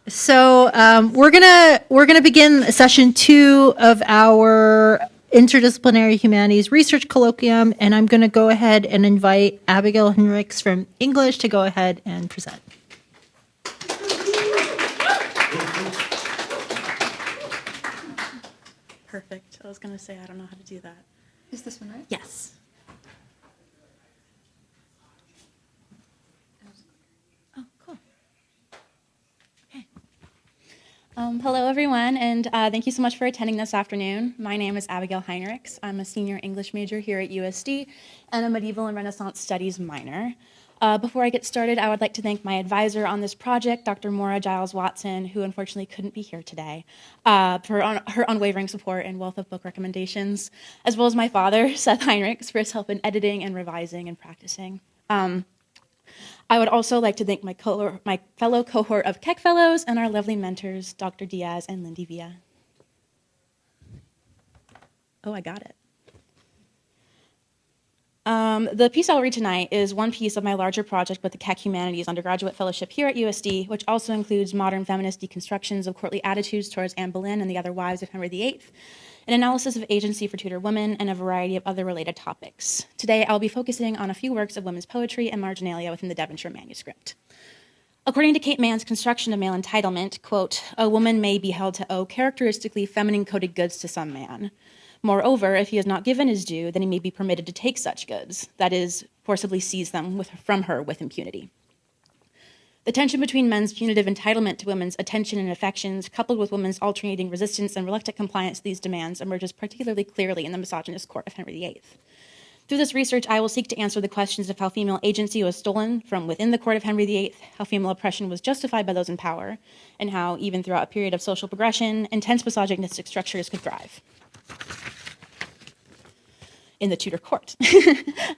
So we're gonna begin session 2 of our Interdisciplinary Humanities Research Colloquium, and I'm going to go ahead and invite Abigail Hinrichs from English to go ahead and present. Perfect. I was going to say I don't know how to do that. Is this one right? Yes. Oh, cool. Okay. Hello, everyone, and thank you so much for attending this afternoon. My name is Abigail Hinrichs. I'm a senior English major here at USD and a medieval and Renaissance studies minor. Before I get started, I would like to thank my advisor on this project, Dr. Maura Giles Watson, who unfortunately couldn't be here today, for her unwavering support and wealth of book recommendations, as well as my father, Seth Hinrichs, for his help in editing and revising and practicing. I would also like to thank my fellow cohort of Keck Fellows and our lovely mentors, Dr. Diaz and Lindy Villa. Oh, I got it. The piece I'll read tonight is one piece of my larger project with the Keck Humanities Undergraduate Fellowship here at USD, which also includes modern feminist deconstructions of courtly attitudes towards Anne Boleyn and the other wives of Henry VIII, an analysis of agency for Tudor women, and a variety of other related topics. Today, I'll be focusing on a few works of women's poetry and marginalia within the Devonshire manuscript. According to Kate Mann's construction of male entitlement, quote, a woman may be held to owe characteristically feminine-coded goods to some man. Moreover, if he is not given his due, then he may be permitted to take such goods, that is, forcibly seize them from her with impunity. The tension between men's punitive entitlement to women's attention and affections, coupled with women's alternating resistance and reluctant compliance to these demands, emerges particularly clearly in the misogynist court of Henry VIII. Through this research, I will seek to answer the questions of how female agency was stolen from within the court of Henry VIII, how female oppression was justified by those in power, and how, even throughout a period of social progression, intense misogynistic structures could thrive in the Tudor court.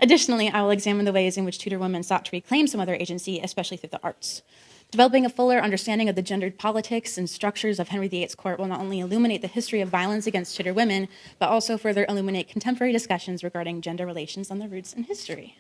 Additionally, I will examine the ways in which Tudor women sought to reclaim some of their agency, especially through the arts. Developing a fuller understanding of the gendered politics and structures of Henry VIII's court will not only illuminate the history of violence against Tudor women, but also further illuminate contemporary discussions regarding gender relations on their roots in history.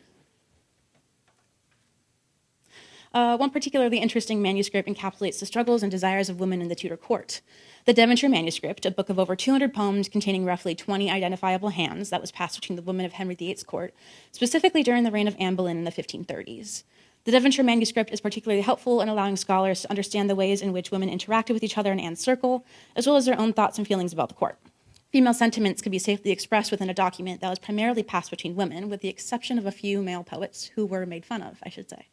One particularly interesting manuscript encapsulates the struggles and desires of women in the Tudor court. The Devonshire manuscript, a book of over 200 poems containing roughly 20 identifiable hands that was passed between the women of Henry VIII's court, specifically during the reign of Anne Boleyn in the 1530s. The Devonshire manuscript is particularly helpful in allowing scholars to understand the ways in which women interacted with each other in Anne's circle, as well as their own thoughts and feelings about the court. Female sentiments could be safely expressed within a document that was primarily passed between women, with the exception of a few male poets who were made fun of, I should say.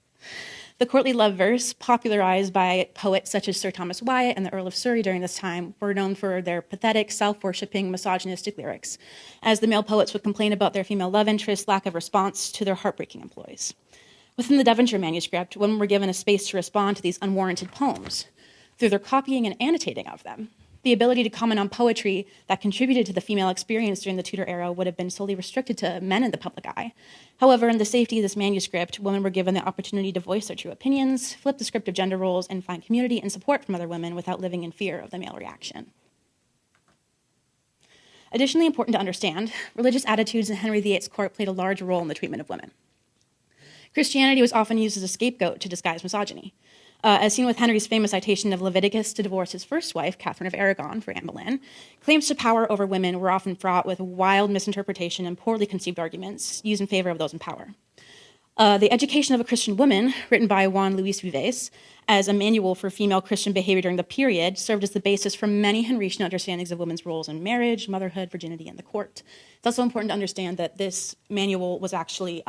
The courtly love verse, popularized by poets such as Sir Thomas Wyatt and the Earl of Surrey during this time, were known for their pathetic, self-worshipping, misogynistic lyrics, as the male poets would complain about their female love interests' lack of response to their heartbreaking employs. Within the Devonshire manuscript, women were given a space to respond to these unwarranted poems through their copying and annotating of them. The ability to comment on poetry that contributed to the female experience during the Tudor era would have been solely restricted to men in the public eye. However, in the safety of this manuscript, women were given the opportunity to voice their true opinions, flip the script of gender roles, and find community and support from other women without living in fear of the male reaction. Additionally important to understand, religious attitudes in Henry VIII's court played a large role in the treatment of women. Christianity was often used as a scapegoat to disguise misogyny. As seen with Henry's famous citation of Leviticus to divorce his first wife, Catherine of Aragon, for Anne Boleyn, claims to power over women were often fraught with wild misinterpretation and poorly conceived arguments used in favor of those in power. The Education of a Christian Woman, written by Juan Luis Vives as a manual for female Christian behavior during the period, served as the basis for many Henrician understandings of women's roles in marriage, motherhood, virginity, and the court. It's also important to understand that this manual was actually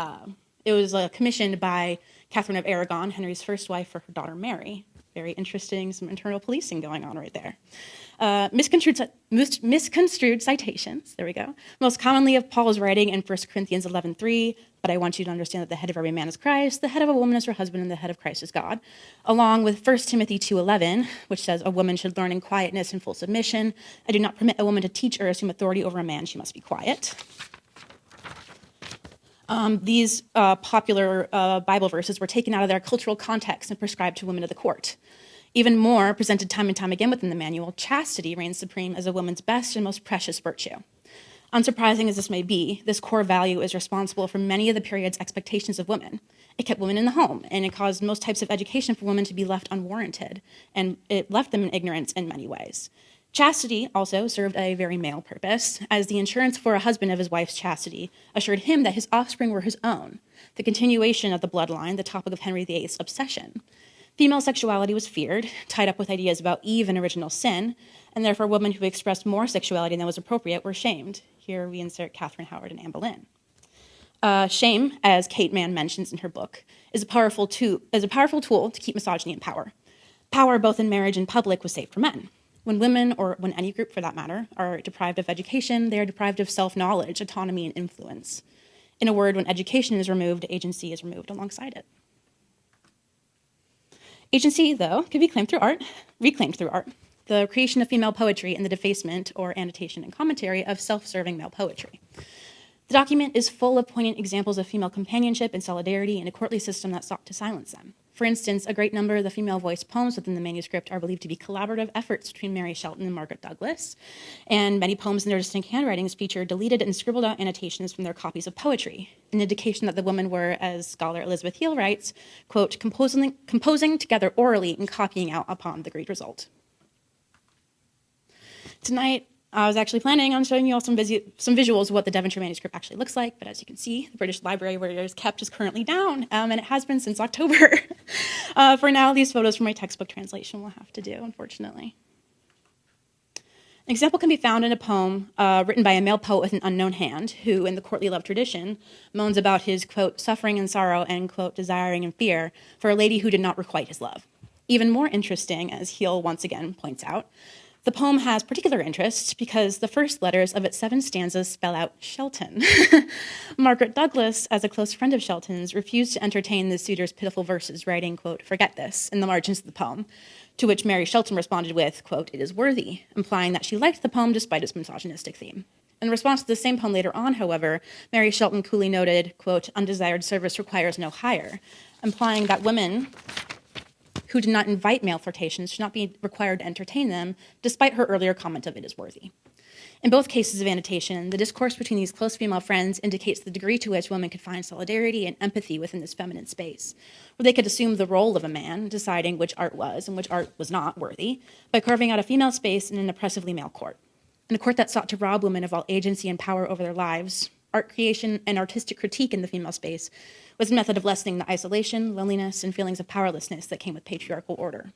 commissioned by Catherine of Aragon, Henry's first wife, for her daughter Mary. Very interesting, some internal policing going on right there. Misconstrued citations, there we go, most commonly of Paul's writing in 1 Corinthians 11:3, but I want you to understand that the head of every man is Christ, the head of a woman is her husband, and the head of Christ is God, along with 1 Timothy 2:11, which says a woman should learn in quietness and full submission. I do not permit a woman to teach or assume authority over a man, she must be quiet. These popular Bible verses were taken out of their cultural context and prescribed to women of the court. Even more, presented time and time again within the manual, chastity reigns supreme as a woman's best and most precious virtue. Unsurprising as this may be, this core value is responsible for many of the period's expectations of women. It kept women in the home, and it caused most types of education for women to be left unwarranted, and it left them in ignorance in many ways. Chastity also served a very male purpose, as the insurance for a husband of his wife's chastity assured him that his offspring were his own, the continuation of the bloodline, the topic of Henry VIII's obsession. Female sexuality was feared, tied up with ideas about Eve and original sin, and therefore women who expressed more sexuality than was appropriate were shamed. Here we insert Catherine Howard and Anne Boleyn. Shame, as Kate Mann mentions in her book, is a powerful tool to keep misogyny in power. Power, both in marriage and public, was saved for men. When women, or when any group for that matter, are deprived of education, they are deprived of self-knowledge, autonomy, and influence. In a word, when education is removed, agency is removed alongside it. Agency, though, can be reclaimed through art. The creation of female poetry and the defacement, or annotation and commentary, of self-serving male poetry. The document is full of poignant examples of female companionship and solidarity in a courtly system that sought to silence them. For instance, a great number of the female-voiced poems within the manuscript are believed to be collaborative efforts between Mary Shelton and Margaret Douglas, and many poems in their distinct handwritings feature deleted and scribbled out annotations from their copies of poetry, an indication that the women were, as scholar Elizabeth Heel writes, quote, composing together orally and copying out upon the agreed result. Tonight, I was actually planning on showing you all some visuals of what the Devonshire manuscript actually looks like, but as you can see, the British Library where it is kept is currently down, and it has been since October. For now, these photos from my textbook translation will have to do, unfortunately. An example can be found in a poem written by a male poet with an unknown hand, who, in the courtly love tradition, moans about his, quote, suffering and sorrow and, quote, desiring and fear for a lady who did not requite his love. Even more interesting, as Heel once again points out, the poem has particular interest because the first letters of its 7 stanzas spell out Shelton. Margaret Douglas, as a close friend of Shelton's, refused to entertain the suitor's pitiful verses, writing, quote, forget this, in the margins of the poem, to which Mary Shelton responded with, quote, it is worthy, implying that she liked the poem despite its misogynistic theme. In response to the same poem later on, however, Mary Shelton coolly noted, quote, undesired service requires no hire, implying that women who did not invite male flirtations should not be required to entertain them, despite her earlier comment of it is worthy. In both cases of annotation, the discourse between these close female friends indicates the degree to which women could find solidarity and empathy within this feminine space, where they could assume the role of a man, deciding which art was and which art was not worthy, by carving out a female space in an oppressively male court. In a court that sought to rob women of all agency and power over their lives, art creation and artistic critique in the female space was a method of lessening the isolation, loneliness, and feelings of powerlessness that came with patriarchal order.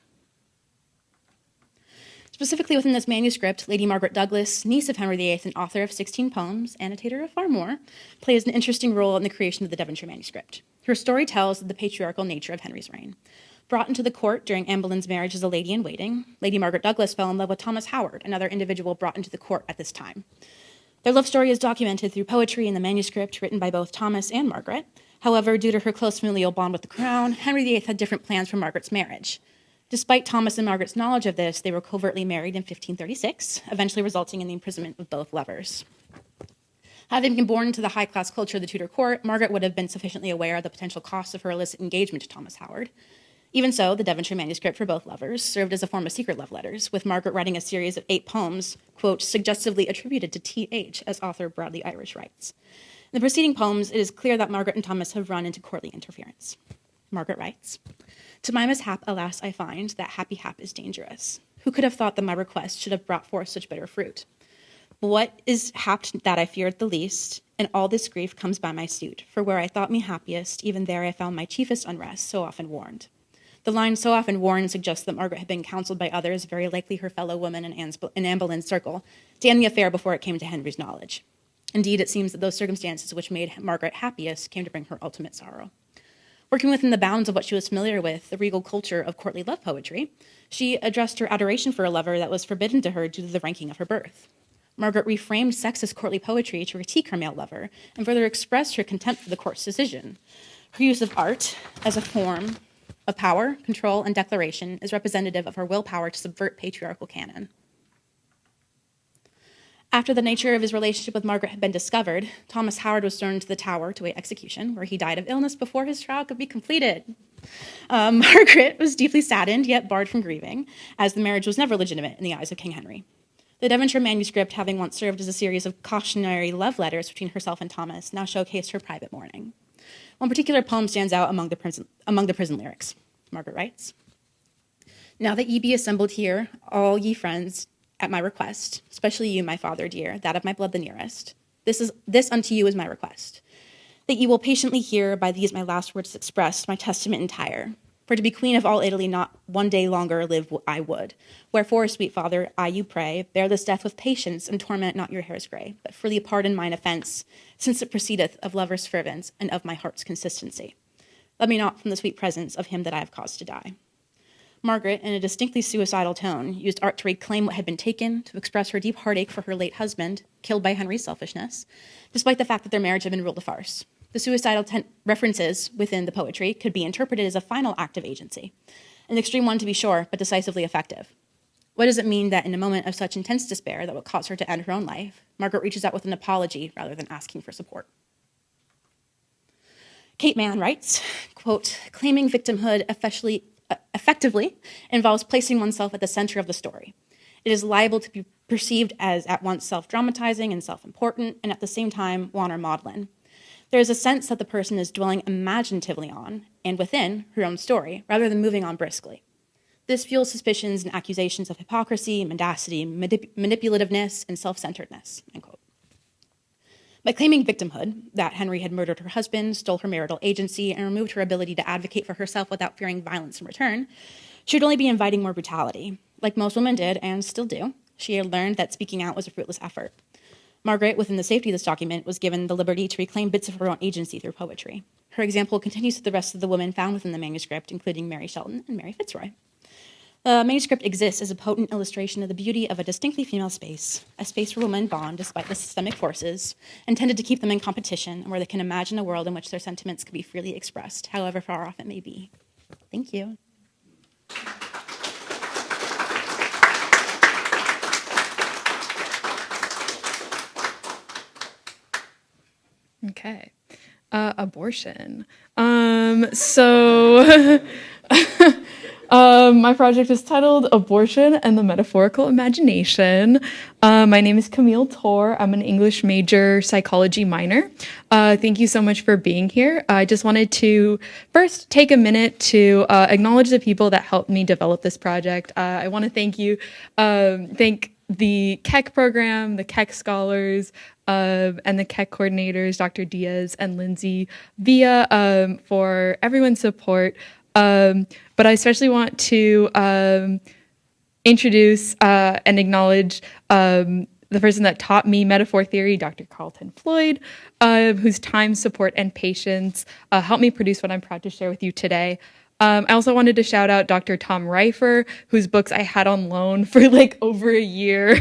Specifically within this manuscript, Lady Margaret Douglas, niece of Henry VIII and author of 16 poems, annotator of far more, plays an interesting role in the creation of the Devonshire manuscript. Her story tells of the patriarchal nature of Henry's reign. Brought into the court during Anne Boleyn's marriage as a lady-in-waiting, Lady Margaret Douglas fell in love with Thomas Howard, another individual brought into the court at this time. Their love story is documented through poetry in the manuscript written by both Thomas and Margaret. However, due to her close familial bond with the crown, Henry VIII had different plans for Margaret's marriage. Despite Thomas and Margaret's knowledge of this, they were covertly married in 1536, eventually resulting in the imprisonment of both lovers. Having been born into the high-class culture of the Tudor court, Margaret would have been sufficiently aware of the potential costs of her illicit engagement to Thomas Howard. Even so, the Devonshire manuscript for both lovers served as a form of secret love letters, with Margaret writing a series of 8 poems, quote, suggestively attributed to T.H., as author Bradley Irish writes. In the preceding poems, it is clear that Margaret and Thomas have run into courtly interference. Margaret writes, to my mishap, alas, I find that happy hap is dangerous. Who could have thought that my request should have brought forth such bitter fruit? But what is happed that I feared the least, and all this grief comes by my suit, for where I thought me happiest, even there I found my chiefest unrest, so often warned. The line so often warned suggests that Margaret had been counseled by others, very likely her fellow women in Anne Boleyn's circle, to end the affair before it came to Henry's knowledge. Indeed, it seems that those circumstances which made Margaret happiest came to bring her ultimate sorrow. Working within the bounds of what she was familiar with, the regal culture of courtly love poetry, she addressed her adoration for a lover that was forbidden to her due to the ranking of her birth. Margaret reframed sexist courtly poetry to critique her male lover and further expressed her contempt for the court's decision. Her use of art as a form of power, control, and declaration is representative of her willpower to subvert patriarchal canon. After the nature of his relationship with Margaret had been discovered, Thomas Howard was thrown into the Tower to await execution, where he died of illness before his trial could be completed. Margaret was deeply saddened, yet barred from grieving, as the marriage was never legitimate in the eyes of King Henry. The Devonshire manuscript, having once served as a series of cautionary love letters between herself and Thomas, now showcased her private mourning. One particular poem stands out among the prison lyrics. Margaret writes, now that ye be assembled here, all ye friends, at my request, especially you, my father dear, that of my blood the nearest, this unto you is my request, that ye will patiently hear by these my last words expressed, my testament entire. For to be queen of all Italy not one day longer live I would. Wherefore, sweet father, I you pray, bear this death with patience, and torment not your hairs gray, but freely pardon mine offense, since it proceedeth of lovers' fervence, and of my heart's consistency. Let me not from the sweet presence of him that I have caused to die. Margaret, in a distinctly suicidal tone, used art to reclaim what had been taken, to express her deep heartache for her late husband, killed by Henry's selfishness, despite the fact that their marriage had been ruled a farce. The suicidal references within the poetry could be interpreted as a final act of agency, an extreme one to be sure, but decisively effective. What does it mean that in a moment of such intense despair that would cause her to end her own life, Margaret reaches out with an apology rather than asking for support? Kate Mann writes, quote, claiming victimhood effectively involves placing oneself at the center of the story. It is liable to be perceived as at once self-dramatizing and self-important, and at the same time, one or maudlin. There is a sense that the person is dwelling imaginatively on, and within, her own story, rather than moving on briskly. This fuels suspicions and accusations of hypocrisy, mendacity, manipulativeness, and self-centeredness, end quote. By claiming victimhood, that Henry had murdered her husband, stole her marital agency, and removed her ability to advocate for herself without fearing violence in return, she would only be inviting more brutality. Like most women did, and still do, she had learned that speaking out was a fruitless effort. Margaret, within the safety of this document, was given the liberty to reclaim bits of her own agency through poetry. Her example continues with the rest of the women found within the manuscript, including Mary Shelton and Mary Fitzroy. The manuscript exists as a potent illustration of the beauty of a distinctly female space, a space where women bond despite the systemic forces, intended to keep them in competition, and where they can imagine a world in which their sentiments can be freely expressed, however far off it may be. Thank you. Okay. Abortion. My project is titled Abortion and the Metaphorical Imagination. My name is Camille Torre. I'm an English major, psychology minor. Thank you so much for being here. I just wanted to first take a minute to acknowledge the people that helped me develop this project. I want to thank the Keck program, the Keck scholars, and the Keck coordinators, Dr. Diaz and Lindsay Villa, for everyone's support. But I especially want to introduce and acknowledge the person that taught me metaphor theory, Dr. Carlton Floyd, whose time, support, and patience helped me produce what I'm proud to share with you today. I also wanted to shout out Dr. Tom Reifer, whose books I had on loan for like over a year,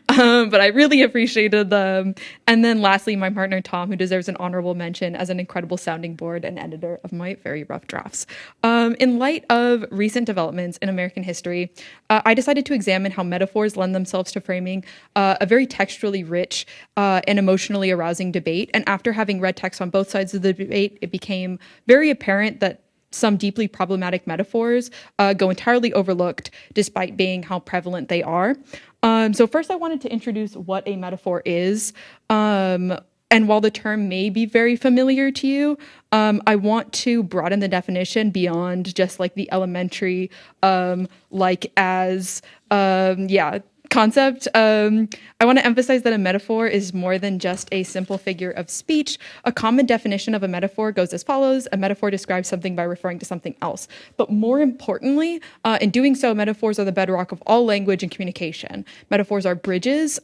but I really appreciated them. And then lastly, my partner Tom, who deserves an honorable mention as an incredible sounding board and editor of my very rough drafts. In light of recent developments in American history, I decided to examine how metaphors lend themselves to framing a very textually rich and emotionally arousing debate. And after having read texts on both sides of the debate, it became very apparent that some deeply problematic metaphors go entirely overlooked despite being how prevalent they are. So first I wanted to introduce what a metaphor is. And while the term may be very familiar to you, I want to broaden the definition beyond just like the elementary, concept. I want to emphasize that a metaphor is more than just a simple figure of speech. A common definition of a metaphor goes as follows. A metaphor describes something by referring to something else. But more importantly, in doing so, metaphors are the bedrock of all language and communication. Metaphors are bridges,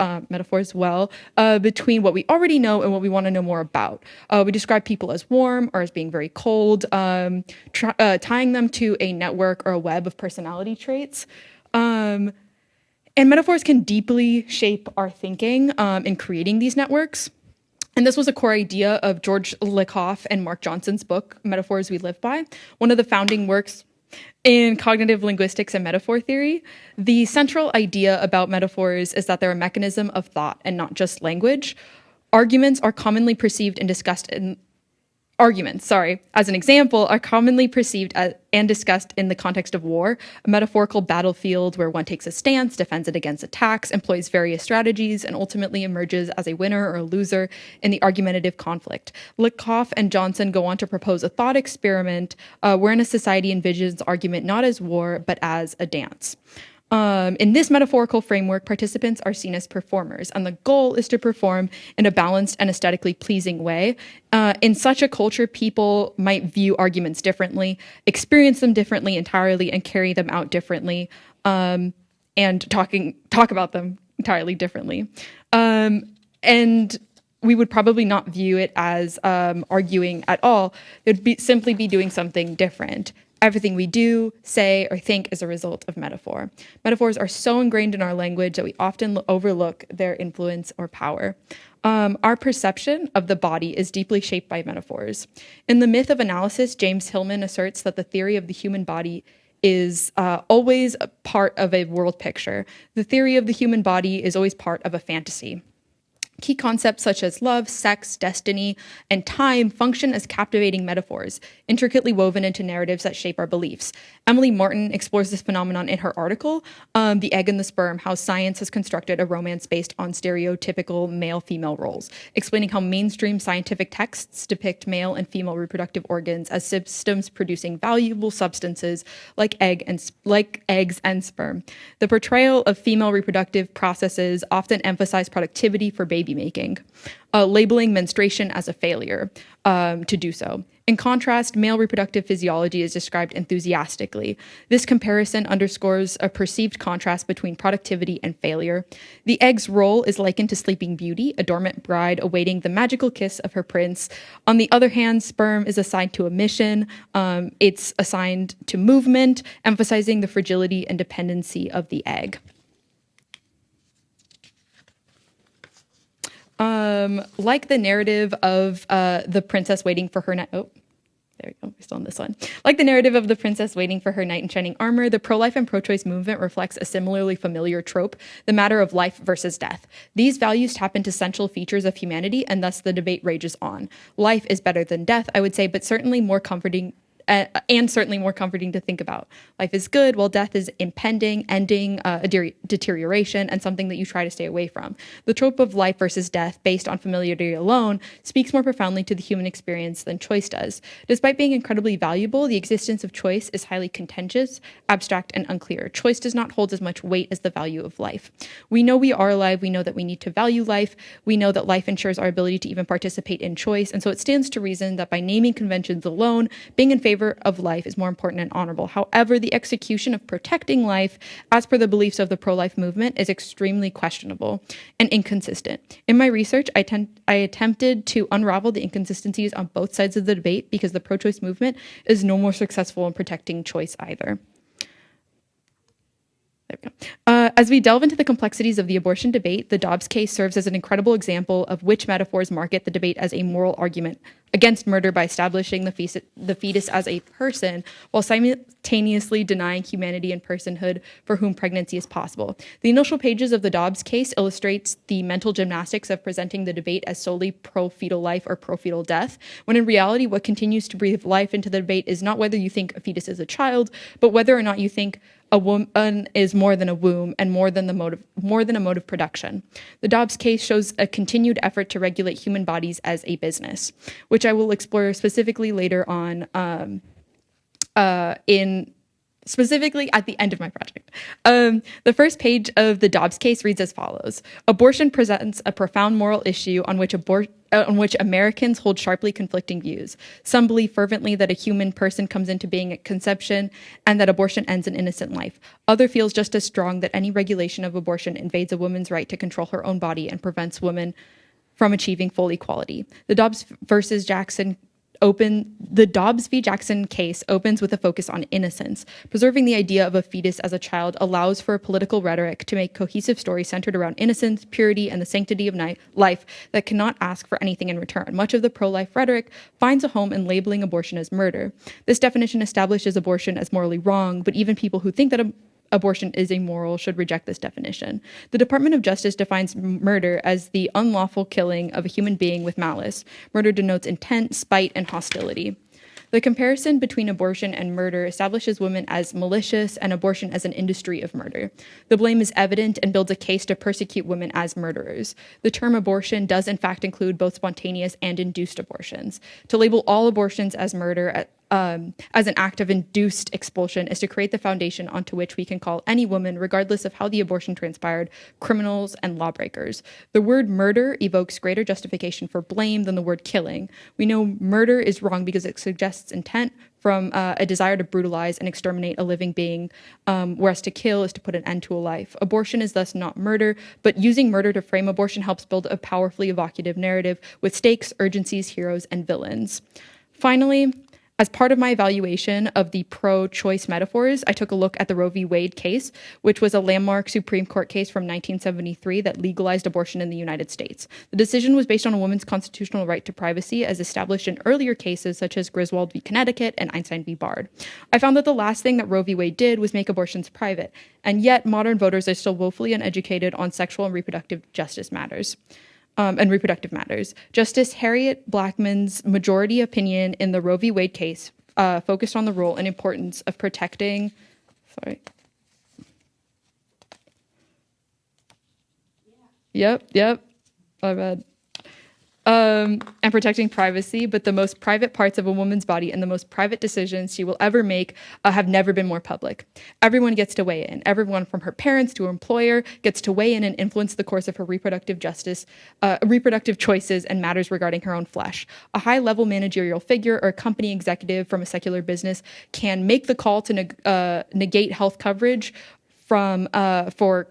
between what we already know and what we want to know more about. We describe people as warm or as being very cold, tying them to a network or a web of personality traits. And metaphors can deeply shape our thinking in creating these networks. And this was a core idea of George Lakoff and Mark Johnson's book, Metaphors We Live By, one of the founding works in cognitive linguistics and metaphor theory. The central idea about metaphors is that they're a mechanism of thought and not just language. Arguments, as an example, are commonly perceived and discussed in the context of war, a metaphorical battlefield where one takes a stance, defends it against attacks, employs various strategies, and ultimately emerges as a winner or a loser in the argumentative conflict. Lakoff and Johnson go on to propose a thought experiment wherein a society envisions argument not as war, but as a dance. In this metaphorical framework, participants are seen as performers, and the goal is to perform in a balanced and aesthetically pleasing way. In such a culture, people might view arguments differently, experience them differently entirely, and carry them out differently, and talk about them entirely differently. And we would probably not view it as arguing at all. It would simply be doing something different. Everything we do, say, or think is a result of metaphor. Metaphors are so ingrained in our language that we often overlook their influence or power. Our perception of the body is deeply shaped by metaphors. In The Myth of Analysis, James Hillman asserts that the theory of the human body is always a part of a world picture. The theory of the human body is always part of a fantasy. Key concepts such as love, sex, destiny, and time function as captivating metaphors, intricately woven into narratives that shape our beliefs. Emily Martin explores this phenomenon in her article, The Egg and the Sperm, How Science Has Constructed a Romance Based on Stereotypical Male-Female Roles, explaining how mainstream scientific texts depict male and female reproductive organs as systems producing valuable substances like eggs and sperm. The portrayal of female reproductive processes often emphasize productivity for baby making, labeling menstruation as a failure to do so. In contrast, male reproductive physiology is described enthusiastically. This comparison underscores a perceived contrast between productivity and failure. The egg's role is likened to Sleeping Beauty, a dormant bride awaiting the magical kiss of her prince. On the other hand, sperm is assigned to a mission. It's assigned to movement, emphasizing the fragility and dependency of the egg. Like the narrative of the princess waiting for her there we go, we're still on this one. Like the narrative of the princess waiting for her knight in shining armor, the pro-life and pro-choice movement reflects a similarly familiar trope, the matter of life versus death. These values tap into central features of humanity, and thus the debate rages on. Life is better than death, I would say, but certainly more comforting to think about. Life is good, while death is impending, ending, a deterioration, and something that you try to stay away from. The trope of life versus death, based on familiarity alone, speaks more profoundly to the human experience than choice does. Despite being incredibly valuable, the existence of choice is highly contentious, abstract, and unclear. Choice does not hold as much weight as the value of life. We know we are alive, we know that we need to value life, we know that life ensures our ability to even participate in choice, and so it stands to reason that by naming conventions alone, being in favor of life is more important and honorable. However, the execution of protecting life, as per the beliefs of the pro-life movement, is extremely questionable and inconsistent. In my research, I attempted to unravel the inconsistencies on both sides of the debate because the pro-choice movement is no more successful in protecting choice either. There we go. As we delve into the complexities of the abortion debate, the Dobbs case serves as an incredible example of which metaphors market the debate as a moral argument against murder by establishing the fetus as a person while simultaneously denying humanity and personhood for whom pregnancy is possible. The initial pages of the Dobbs case illustrates the mental gymnastics of presenting the debate as solely pro-fetal life or pro-fetal death, when in reality what continues to breathe life into the debate is not whether you think a fetus is a child, but whether or not you think a woman is more than a womb and more than a mode of production. The Dobbs case shows a continued effort to regulate human bodies as a business, which I will explore specifically later on specifically at the end of my project. The first page of the Dobbs case reads as follows. Abortion presents a profound moral issue on which Americans hold sharply conflicting views. Some believe fervently that a human person comes into being at conception and that abortion ends an innocent life. Others feel just as strong that any regulation of abortion invades a woman's right to control her own body and prevents women from achieving full equality. The Dobbs v. Jackson case opens with a focus on innocence. Preserving the idea of a fetus as a child allows for a political rhetoric to make cohesive stories centered around innocence, purity, and the sanctity of life that cannot ask for anything in return. Much of the pro-life rhetoric finds a home in labeling abortion as murder. This definition establishes abortion as morally wrong, but even people who think that abortion is immoral should reject this definition. The Department of Justice defines murder as the unlawful killing of a human being with malice. Murder denotes intent, spite, and hostility. The comparison between abortion and murder establishes women as malicious and abortion as an industry of murder. The blame is evident and builds a case to persecute women as murderers. The term abortion does in fact include both spontaneous and induced abortions. To label all abortions as murder as an act of induced expulsion is to create the foundation onto which we can call any woman, regardless of how the abortion transpired, criminals and lawbreakers. The word murder evokes greater justification for blame than the word killing. We know murder is wrong because it suggests intent from a desire to brutalize and exterminate a living being, whereas to kill is to put an end to a life. Abortion is thus not murder, but using murder to frame abortion helps build a powerfully evocative narrative with stakes, urgencies, heroes, and villains. Finally, as part of my evaluation of the pro-choice metaphors, I took a look at the Roe v. Wade case, which was a landmark Supreme Court case from 1973 that legalized abortion in the United States. The decision was based on a woman's constitutional right to privacy as established in earlier cases such as Griswold v. Connecticut and Einstein v. Bard. I found that the last thing that Roe v. Wade did was make abortions private, and yet modern voters are still woefully uneducated on sexual and reproductive justice matters. and reproductive matters. Justice Harriet Blackmun's majority opinion in the Roe v. Wade case focused on the role and importance of protecting. Sorry. Yep. My bad. And protecting privacy, but the most private parts of a woman's body and the most private decisions she will ever make have never been more public. Everyone gets to weigh in. Everyone from her parents to her employer gets to weigh in and influence the course of her reproductive choices and matters regarding her own flesh. A high-level managerial figure or a company executive from a secular business can make the call to negate health coverage for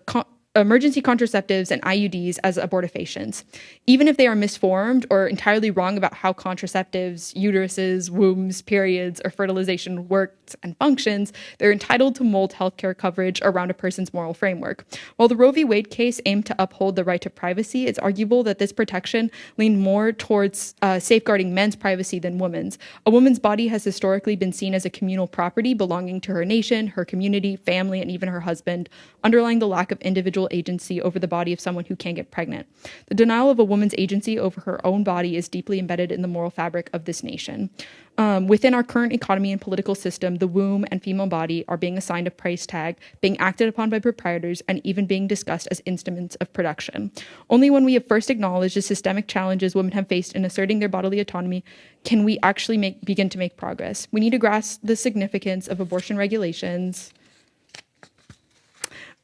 emergency contraceptives and IUDs as abortifacients. Even if they are misformed or entirely wrong about how contraceptives, uteruses, wombs, periods, or fertilization works and functions, they're entitled to mold healthcare coverage around a person's moral framework. While the Roe v. Wade case aimed to uphold the right to privacy, it's arguable that this protection leaned more towards safeguarding men's privacy than women's. A woman's body has historically been seen as a communal property belonging to her nation, her community, family, and even her husband, underlying the lack of individual agency over the body of someone who can't get pregnant. The denial of a woman's agency over her own body is deeply embedded in the moral fabric of this nation. Within our current economy and political system, the womb and female body are being assigned a price tag, being acted upon by proprietors, and even being discussed as instruments of production. Only when we have first acknowledged the systemic challenges women have faced in asserting their bodily autonomy can we actually begin to make progress. We need to grasp the significance of abortion regulations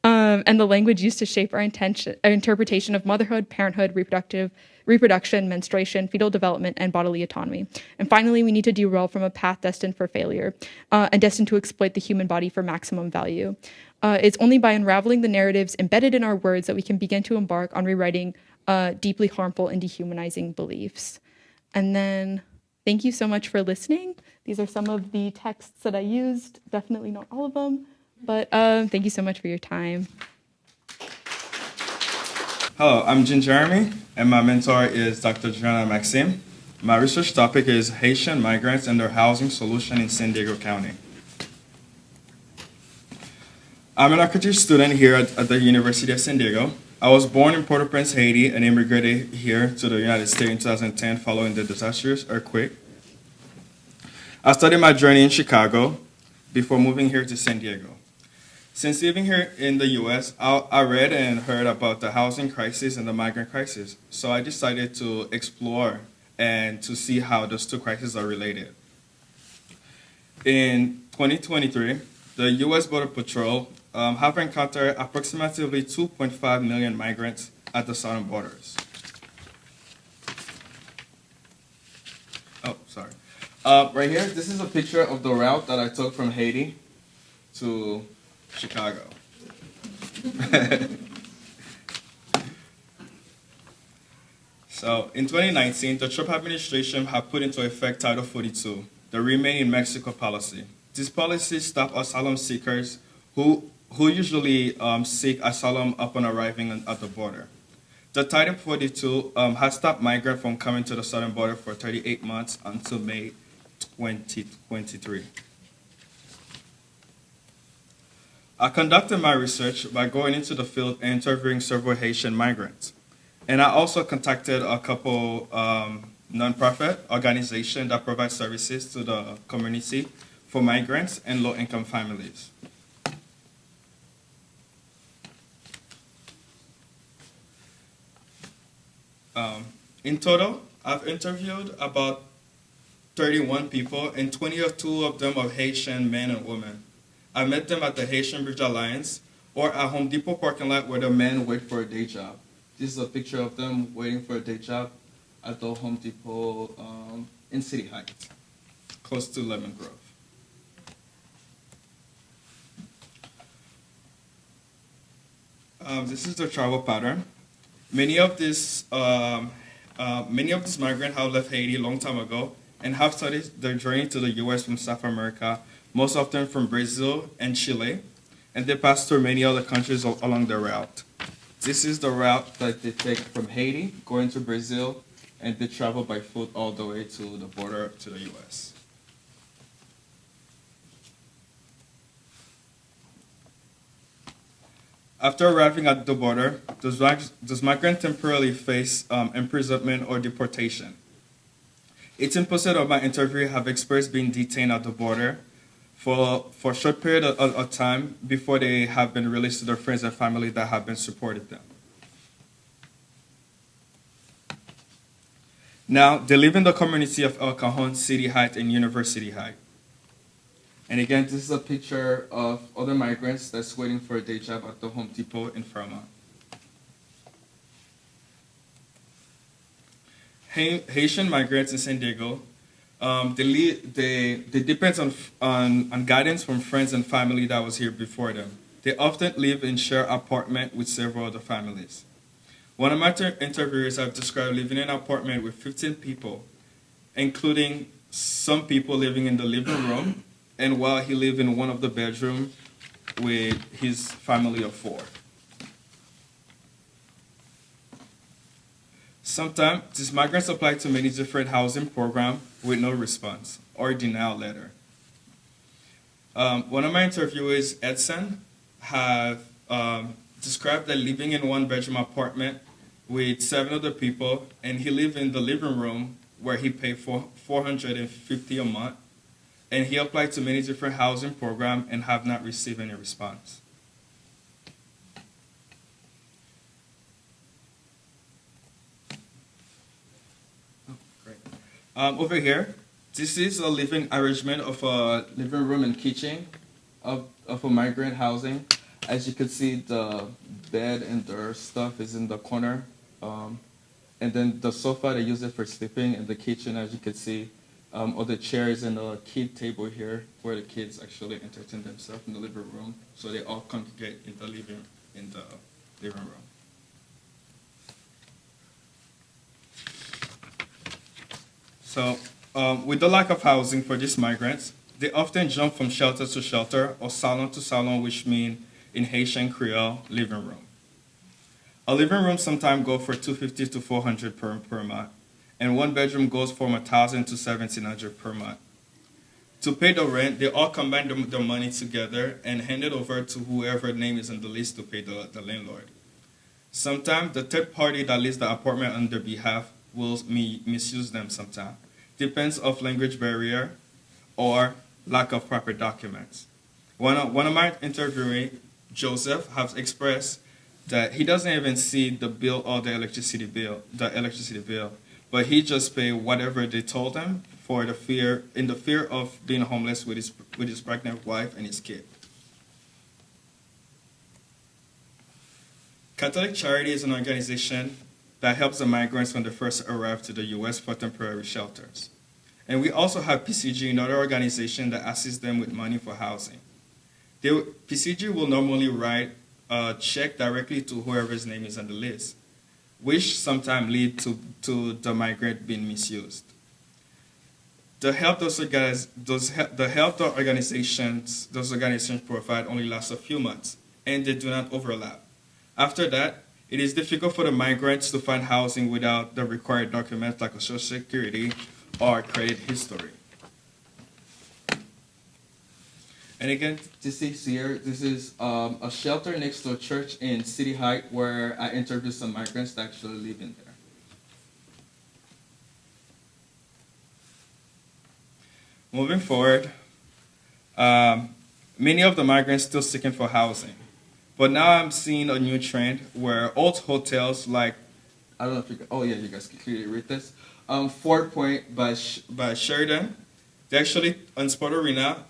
and the language used to shape our interpretation of motherhood, parenthood, reproduction, menstruation, fetal development, and bodily autonomy. And finally, we need to derail from a path destined for failure and destined to exploit the human body for maximum value. It's only by unraveling the narratives embedded in our words that we can begin to embark on rewriting deeply harmful and dehumanizing beliefs. And then, thank you so much for listening. These are some of the texts that I used, definitely not all of them. But thank you so much for your time. Hello, I'm Jeremie, and my mentor is Dr. Juliana Maxime. My research topic is Haitian migrants and their housing solution in San Diego County. I'm an architecture student here at the University of San Diego. I was born in Port-au-Prince, Haiti, and immigrated here to the United States in 2010 following the disastrous earthquake. I started my journey in Chicago before moving here to San Diego. Since living here in the U.S., I read and heard about the housing crisis and the migrant crisis, so I decided to explore and to see how those two crises are related. In 2023, the U.S. Border Patrol have encountered approximately 2.5 million migrants at the southern borders. Oh, sorry. Right here, this is a picture of the route that I took from Haiti to Chicago. So in 2019, the Trump administration had put into effect Title 42, the Remain in Mexico policy. This policy stopped asylum seekers who usually seek asylum upon arriving at the border. The Title 42 has stopped migrants from coming to the southern border for 38 months until May 2023. I conducted my research by going into the field and interviewing several Haitian migrants. And I also contacted a couple nonprofit organizations that provide services to the community for migrants and low-income families. In total, I've interviewed about 31 people, and 22 of them are Haitian men and women. I met them at the Haitian Bridge Alliance or at Home Depot parking lot where the men wait for a day job. This is a picture of them waiting for a day job at the Home Depot in City Heights, close to Lemon Grove. This is their travel pattern. Many of these migrants have left Haiti a long time ago and have started their journey to the U.S. from South America, most often from Brazil and Chile, and they pass through many other countries along their route. This is the route that they take from Haiti, going to Brazil, and they travel by foot all the way to the border to the U.S. After arriving at the border, does migrant temporarily face imprisonment or deportation? 18% of my interviewees have experienced being detained at the border for a short period of time before they have been released to their friends and family that have been supporting them. Now, they live in the community of El Cajon, City Heights, and University Heights. And again, this is a picture of other migrants that's waiting for a day job at the Home Depot in Fairmont. Haitian migrants in San Diego, they depend on guidance from friends and family that was here before them. They often live in shared apartment with several other families. One of my interviewers have described living in an apartment with 15 people, including some people living in the living room, and while he lived in one of the bedrooms with his family of 4. Sometimes these migrants apply to many different housing programs with no response or denial letter. One of my interviewers, Edson, have described that living in one bedroom apartment with 7 other people, and he lived in the living room where he paid for $450 a month, and he applied to many different housing programs and have not received any response. Over here, this is a living arrangement of a living room and kitchen of a migrant housing. As you can see, the bed and their stuff is in the corner. And then the sofa, they use it for sleeping. And the kitchen, as you can see, all the chairs and a kid table here where the kids actually entertain themselves in the living room. So they all congregate in the living room. So with the lack of housing for these migrants, they often jump from shelter to shelter or salon to salon, which means in Haitian Creole, living room. A living room sometimes goes for $250 to $400 per month, and one bedroom goes from $1,000 to $1,700 per month. To pay the rent, they all combine their money together and hand it over to whoever name is on the list to pay the landlord. Sometimes the third party that leases the apartment on their behalf will misuse them sometimes. Depends of language barrier or lack of proper documents. One of my interviewees, Joseph, has expressed that he doesn't even see the bill or the electricity bill, but he just pay whatever they told him for the fear of being homeless with his pregnant wife and his kid. Catholic Charity is an organization that helps the migrants when they first arrive to the U.S. for temporary shelters. And we also have PCG, another organization that assists them with money for housing. PCG will normally write a check directly to whoever's name is on the list, which sometimes lead to the migrant being misused. The help those organizations provide only lasts a few months, and they do not overlap. After that, it is difficult for the migrants to find housing without the required documents like a social security or credit history. And again, this is here. This is a shelter next to a church in City Heights where I interviewed some migrants that actually live in there. Moving forward, many of the migrants still seeking for housing. But now I'm seeing a new trend where old hotels like, I don't know if you guys can clearly read this, Fort Point by Sheridan, they actually, on Sport Arena,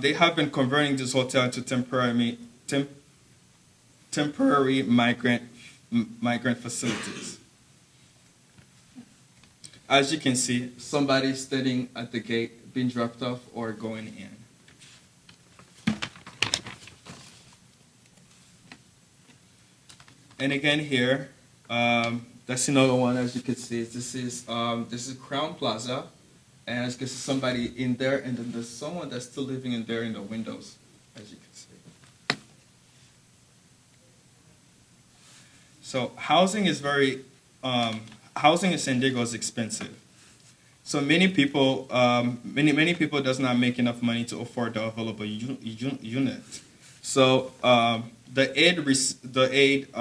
they have been converting this hotel into temporary migrant facilities. As you can see, somebody's standing at the gate, being dropped off or going in. And again here, that's another one. As you can see, this is Crown Plaza, and as you can see, somebody in there, and then there's someone that's still living in there in the windows, as you can see. So housing is housing in San Diego is expensive. So many people, many people does not make enough money to afford the available unit. So the aid received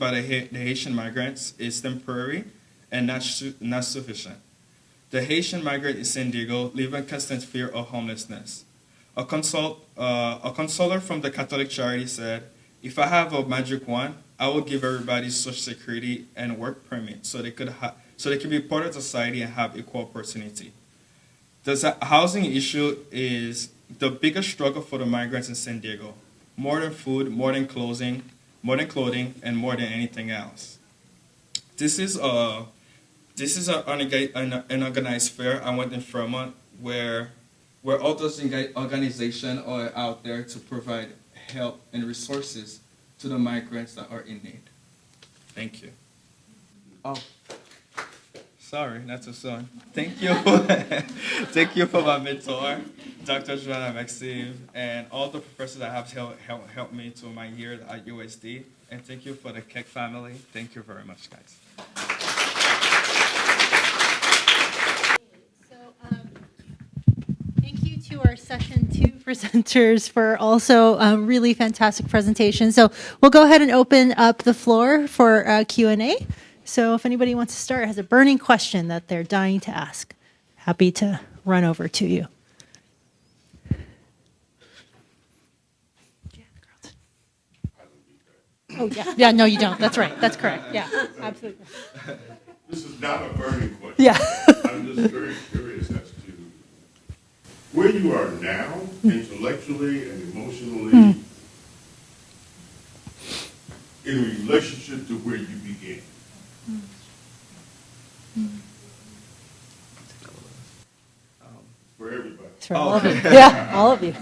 by the Haitian migrants is temporary and not sufficient. The Haitian migrant in San Diego live in constant fear of homelessness. A consoler from the Catholic charity said, "If I have a magic wand, I will give everybody Social Security and work permit so they can be part of society and have equal opportunity." The housing issue is the biggest struggle for the migrants in San Diego. More than food, more than clothing, and more than anything else. This is an organized fair. I went in Fremont where all those organizations are out there to provide help and resources to the migrants that are in need. Thank you. Oh, sorry, not too soon. Thank you. Thank you for my mentor, Dr. Juliana Maxime, and all the professors that have helped me to my year at USD. And thank you for the Keck family. Thank you very much, guys. Thank you to our session 2 presenters for also really fantastic presentations. So we'll go ahead and open up the floor for Q&A. So if anybody wants to start, has a burning question that they're dying to ask, happy to run over to you. Oh, yeah. Yeah, no, you don't. That's right. That's correct. Yeah, absolutely. This is not a burning question. Yeah. I'm just very curious as to where you are now, intellectually and emotionally, in relationship to where you began. For everybody. For all of you. Yeah, all of you.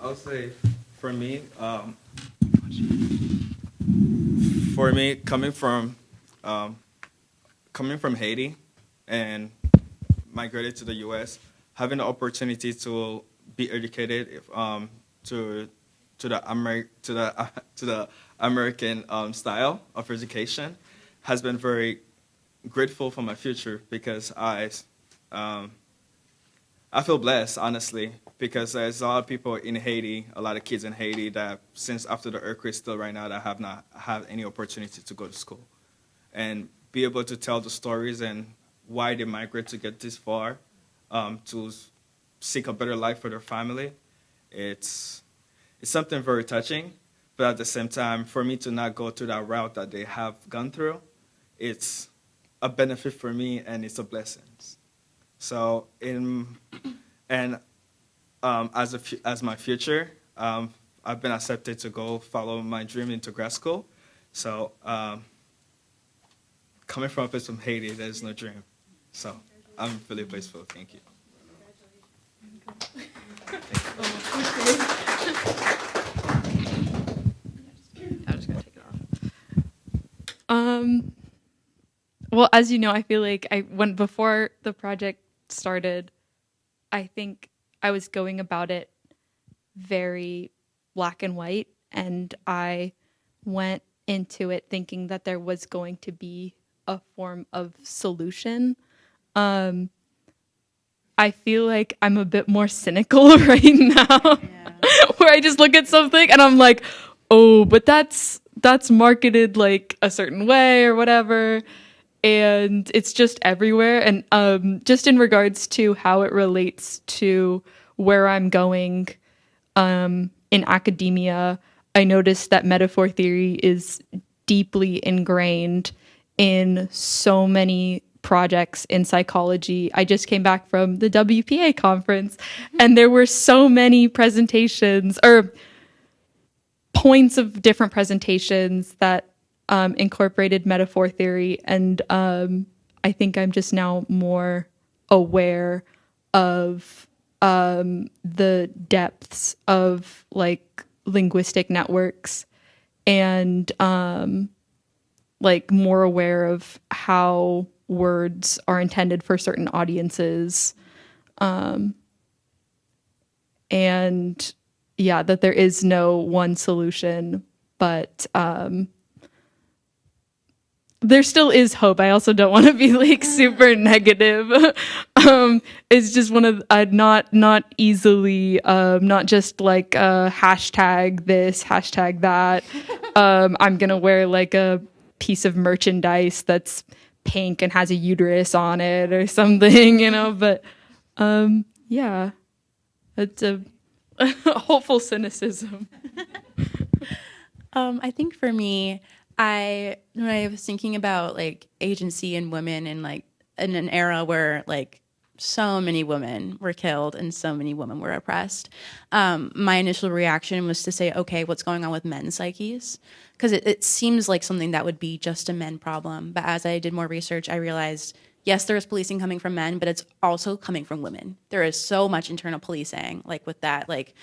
I'll say, for me, coming from Haiti and migrated to the U.S., having the opportunity to be educated to the American style of education has been very grateful for my future, because I feel blessed, honestly, because there's a lot of people in Haiti, a lot of kids in Haiti that since after the earthquake still right now that have not had any opportunity to go to school, and be able to tell the stories and why they migrate to get this far, to seek a better life for their family. It's something very touching, but at the same time, for me to not go through that route that they have gone through, it's a benefit for me and it's a blessing. So as my future, I've been accepted to go follow my dream into grad school. So coming from a place from Haiti, there's no dream. So I'm really blissful. Thank you. I'm just gonna take it off. Well, as you know, I feel like before the project started, I think I was going about it very black and white, and I went into it thinking that there was going to be a form of solution. I feel like I'm a bit more cynical right now, where I just look at something and I'm like, oh, but that's marketed like a certain way or whatever, and it's just everywhere. And just in regards to how it relates to where I'm going in academia, I noticed that metaphor theory is deeply ingrained in so many projects in psychology. I just came back from the WPA conference, and there were so many presentations or points of different presentations that incorporated metaphor theory, and I think I'm just now more aware of the depths of like linguistic networks, and like more aware of how words are intended for certain audiences, and yeah, that there is no one solution, but there still is hope. I also don't want to be like super negative. It's just one of not easily, not just like hashtag this, hashtag that. I'm gonna wear like a piece of merchandise that's pink and has a uterus on it or something, But yeah, it's a hopeful cynicism. I think for me, when I was thinking about like agency in women and like in an era where like so many women were killed and so many women were oppressed, my initial reaction was to say, okay, what's going on with men's psyches? Because it seems like something that would be just a men problem. But as I did more research, I realized, yes, there is policing coming from men, but it's also coming from women. There is so much internal policing, like with that, like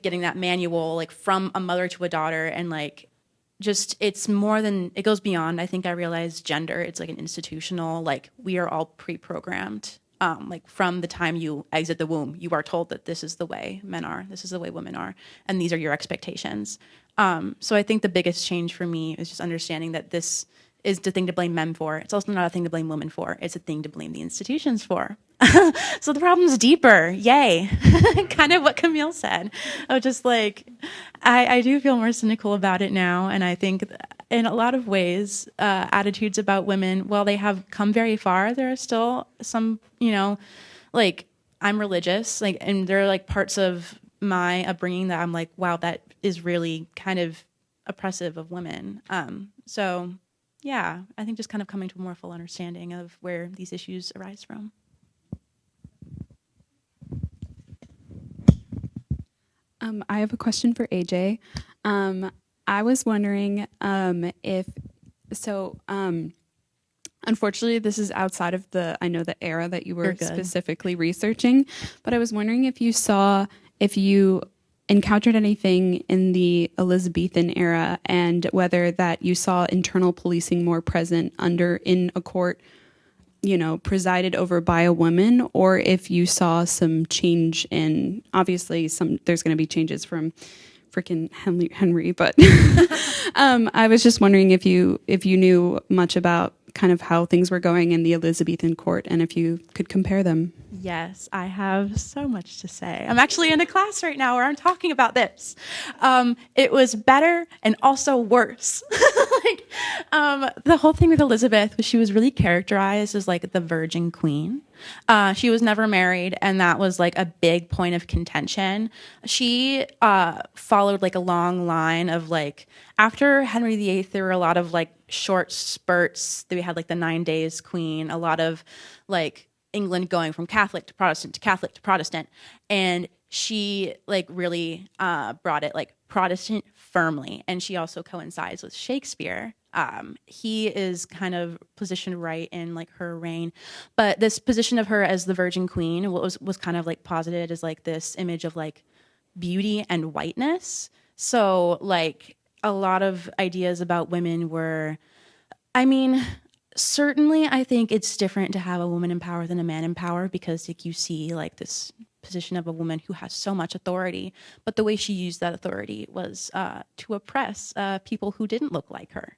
getting that manual, like from a mother to a daughter, and like just it's more than it goes beyond. I think I realized gender. It's like an institutional, like we are all pre-programmed. Like from the time you exit the womb, you are told that this is the way men are, this is the way women are, and these are your expectations. So I think the biggest change for me is just understanding that this is the thing to blame men for. It's also not a thing to blame women for. It's a thing to blame the institutions for. So the problem's deeper. Yay. Kind of what Camille said. I was just like, I do feel more cynical about it now. And I think in a lot of ways, attitudes about women, while they have come very far, there are still some, like I'm religious, like, and there are like parts of my upbringing that I'm like, wow, that is really kind of oppressive of women. So yeah, I think just kind of coming to a more full understanding of where these issues arise from. I have a question for AJ. I was wondering unfortunately, this is outside of the era that you were specifically researching, but I was wondering if you encountered anything in the Elizabethan era and whether that you saw internal policing more present in a court, presided over by a woman, or if you saw some change in, obviously there's going to be changes from freaking Henry, but I was just wondering if you knew much about kind of how things were going in the Elizabethan court and if you could compare them. Yes, I have so much to say. I'm actually in a class right now where I'm talking about this. It was better and also worse. The whole thing with Elizabeth was she was really characterized as like the virgin queen. She was never married, and that was like a big point of contention. She followed like a long line of like, after Henry VIII, there were a lot of like short spurts. We had like the 9 Days Queen, a lot of like England going from Catholic to Protestant to Catholic to Protestant. And she like really brought it like Protestant firmly. And she also coincides with Shakespeare. He is kind of positioned right in like her reign. But this position of her as the Virgin Queen was kind of like posited as like this image of like beauty and whiteness. So like a lot of ideas about women were, certainly I think it's different to have a woman in power than a man in power, because like you see like this position of a woman who has so much authority, but the way she used that authority was to oppress people who didn't look like her.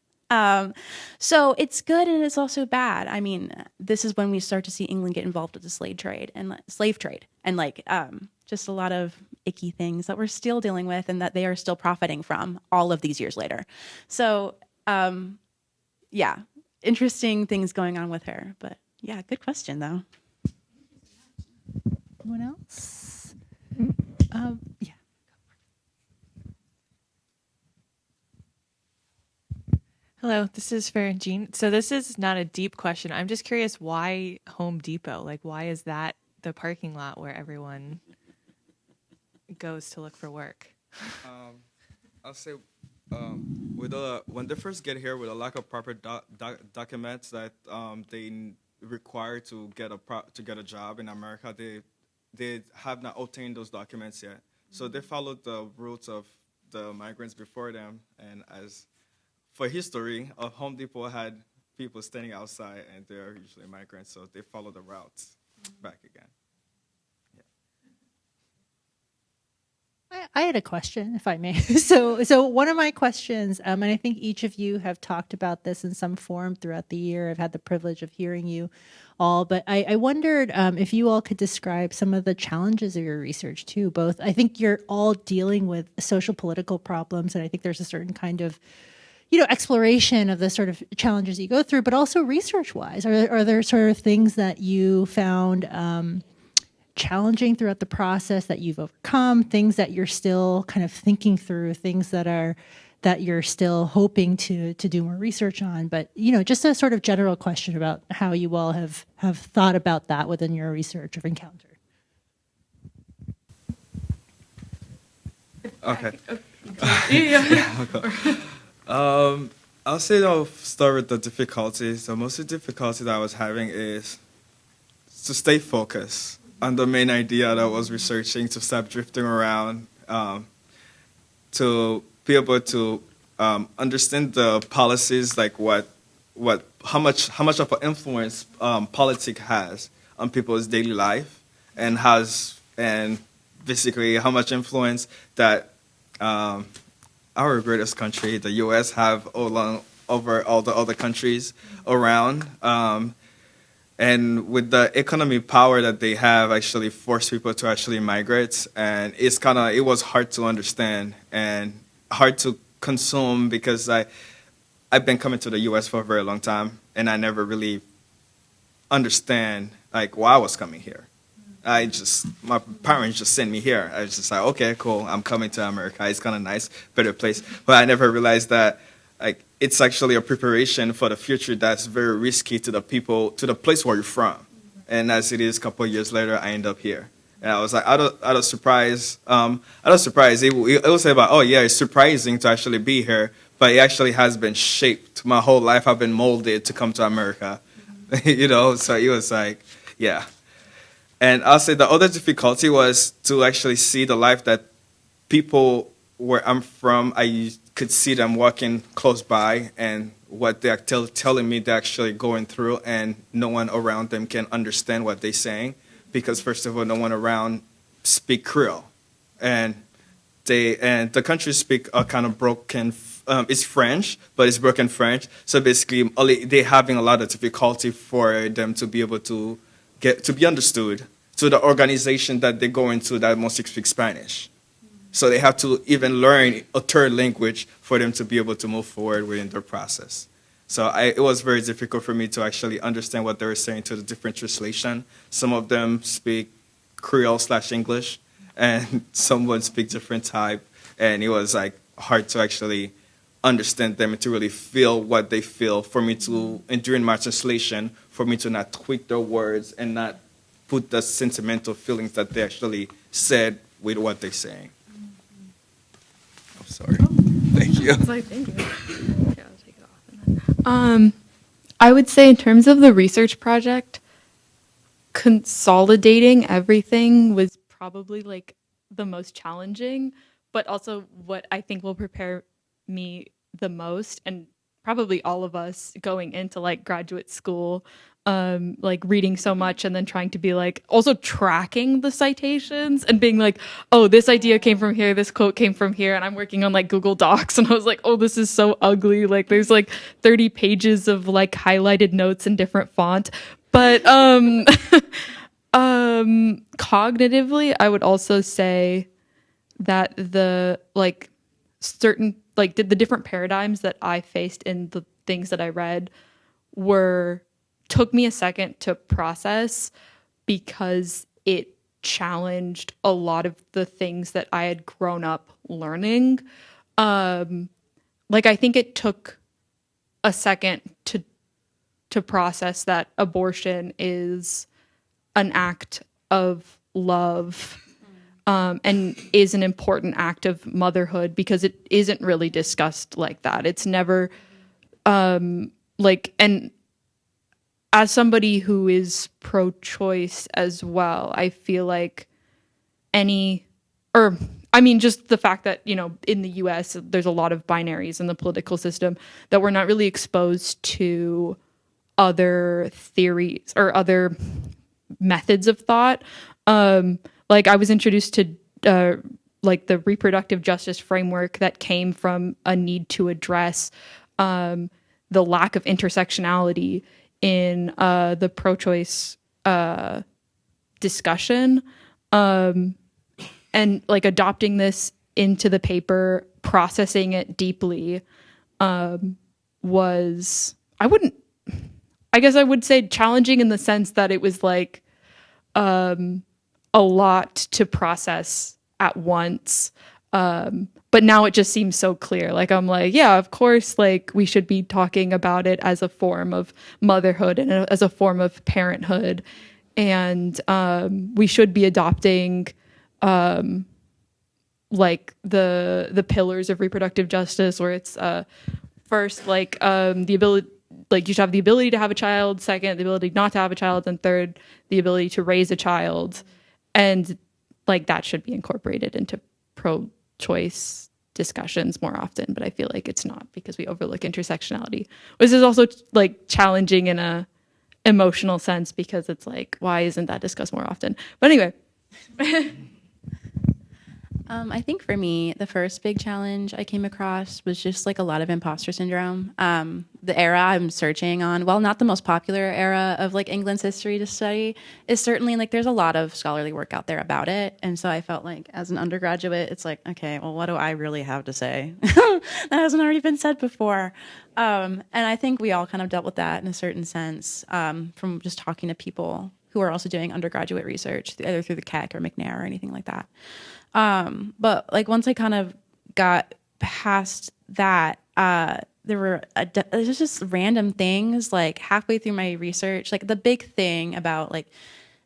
So it's good and it's also bad. This is when we start to see England get involved with the slave trade and just a lot of icky things that we're still dealing with and that they are still profiting from all of these years later. So yeah, interesting things going on with her. But yeah, good question though. Anyone else? Yeah. Hello, this is for Jean. So this is not a deep question. I'm just curious, why Home Depot? Like, why is that the parking lot where everyone goes to look for work? I'll say when they first get here, with a lack of proper documents that they require to get a job in America, they have not obtained those documents yet. So they followed the routes of the migrants before them, and for history, Home Depot had people standing outside, and they're usually migrants, so they follow the routes back again. I had a question, if I may. So one of my questions, and I think each of you have talked about this in some form throughout the year. I've had the privilege of hearing you all, but I wondered if you all could describe some of the challenges of your research too. Both, I think you're all dealing with social political problems, and I think there's a certain kind of exploration of the sort of challenges you go through, but also research-wise, are there sort of things that you found challenging throughout the process that you've overcome, things that you're still kind of thinking through, things that you're still hoping to do more research on, but just a sort of general question about how you all have thought about that within your research or encountered. Okay. I'll say I'll start with the difficulties. The most difficulty that I was having is to stay focused on the main idea that I was researching, to stop drifting around, to be able to understand the policies, like how much of an influence politics has on people's daily life, and basically how much influence that our greatest country, the U.S., have over all the other countries around. And with the economy power that they have, actually force people to actually migrate. And it was hard to understand and hard to consume, because I've been coming to the U.S. for a very long time, and I never really understand why I was coming here. My parents just sent me here. I was just like, okay, cool, I'm coming to America. It's kind of nice, better place. But I never realized that it's actually a preparation for the future that's very risky to the people, to the place where you're from. And as it is, a couple of years later, I end up here. And I was like, out of surprise, it was about, oh yeah, it's surprising to actually be here, but it actually has been shaped. My whole life I've been molded to come to America, so it was like, yeah. And I'll say the other difficulty was to actually see the life that people where I'm from, I could see them walking close by, and what they're telling me they're actually going through, and no one around them can understand what they're saying, because first of all, no one around speak Creole, and the country speak a kind of broken. It's French, but it's broken French. So basically, they're having a lot of difficulty for them to be able to be understood to the organization that they go into that mostly speak Spanish. So they have to even learn a third language for them to be able to move forward within their process. So it was very difficult for me to actually understand what they were saying to the different translation. Some of them speak Creole/English, and some would speak different type. And it was hard to actually understand them and to really feel what they feel, for me to, and during my translation, for me to not tweak their words and not put the sentimental feelings that they actually said with what they're saying. I'm sorry. Thank you. Thank you. Okay, I'll take it off. I would say in terms of the research project, consolidating everything was probably the most challenging, but also what I think will prepare me the most, and probably all of us going into graduate school, reading so much and then trying to be also tracking the citations and being oh, this idea came from here, this quote came from here, and I'm working on Google Docs, and I was oh, this is so ugly, there's 30 pages of highlighted notes in different font. But cognitively, I would also say that the certain the different paradigms that I faced in the things that I read took me a second to process, because it challenged a lot of the things that I had grown up learning. I think it took a second to process that abortion is an act of love, and is an important act of motherhood, because it isn't really discussed like that. It's never and as somebody who is pro-choice as well, I feel just the fact that, in the US, there's a lot of binaries in the political system, that we're not really exposed to other theories or other methods of thought. I was introduced to like the reproductive justice framework that came from a need to address the lack of intersectionality in the pro-choice discussion, and like adopting this into the paper, processing it deeply, was, I guess I would say challenging in the sense that it was like a lot to process at once. But now it just seems so clear. Like, I'm like, yeah, of course, like we should be talking about it as a form of motherhood and as a form of parenthood. And we should be adopting like the pillars of reproductive justice, where it's first, like the ability, like you should have the ability to have a child, second, the ability not to have a child, and third, the ability to raise a child. And like that should be incorporated into pro-choice discussions more often, but I feel like it's not, because we overlook intersectionality, which is also like challenging in a emotional sense, because it's like, why isn't that discussed more often? But anyway. I think for me, the first big challenge I came across was just like a lot of imposter syndrome. The era I'm searching on, while not the most popular era of like England's history to study, is certainly like there's a lot of scholarly work out there about it. And so I felt like as an undergraduate, it's like, okay, well, what do I really have to say that hasn't already been said before? And I think we all kind of dealt with that in a certain sense, from just talking to people who are also doing undergraduate research, either through the Keck or McNair or anything like that. But like once I kind of got past that, there were just random things like halfway through my research. Like the big thing about like,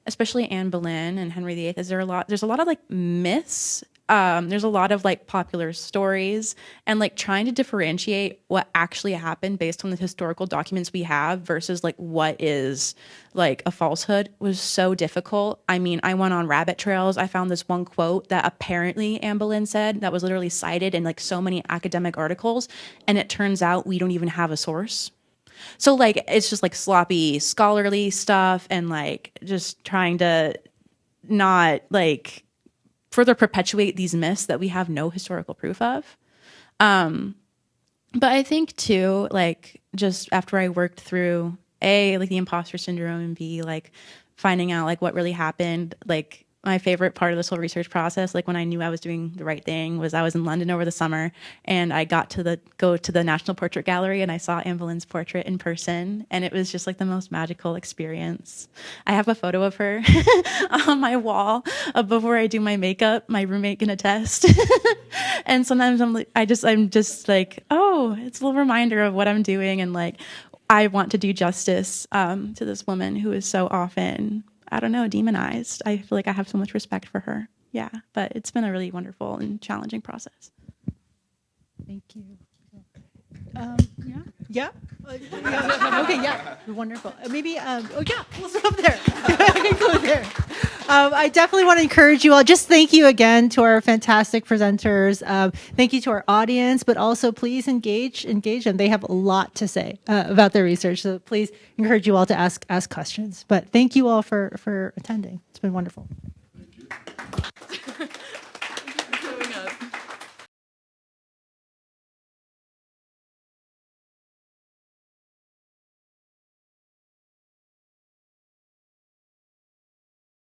especially Anne Boleyn and Henry VIII, is there's a lot of like myths. There's a lot of like popular stories, and like trying to differentiate what actually happened based on the historical documents we have versus like what is like a falsehood was so difficult. I mean, I went on rabbit trails. I found this one quote that apparently Anne Boleyn said that was literally cited in like so many academic articles, and it turns out we don't even have a source. So like it's just like sloppy scholarly stuff, and like just trying to not like further perpetuate these myths that we have no historical proof of. But I think too, like just after I worked through A, like the imposter syndrome, and B, like finding out like what really happened, like my favorite part of this whole research process, like when I knew I was doing the right thing, was I was in London over the summer, and I got to go to the National Portrait Gallery, and I saw Anne Boleyn's portrait in person, and it was just like the most magical experience. I have a photo of her on my wall before I do my makeup. My roommate can attest. And sometimes I'm just like, oh, it's a little reminder of what I'm doing, and like I want to do justice to this woman who is so often, I don't know, demonized. I feel like I have so much respect for her. Yeah, but it's been a really wonderful and challenging process. Thank you. Yeah. Okay, yeah, wonderful. Maybe, we'll stop there. I can go there. I definitely want to encourage you all. Just thank you again to our fantastic presenters. Thank you to our audience, but also please engage them. They have a lot to say about their research, so please encourage you all to ask questions. But thank you all for attending. It's been wonderful.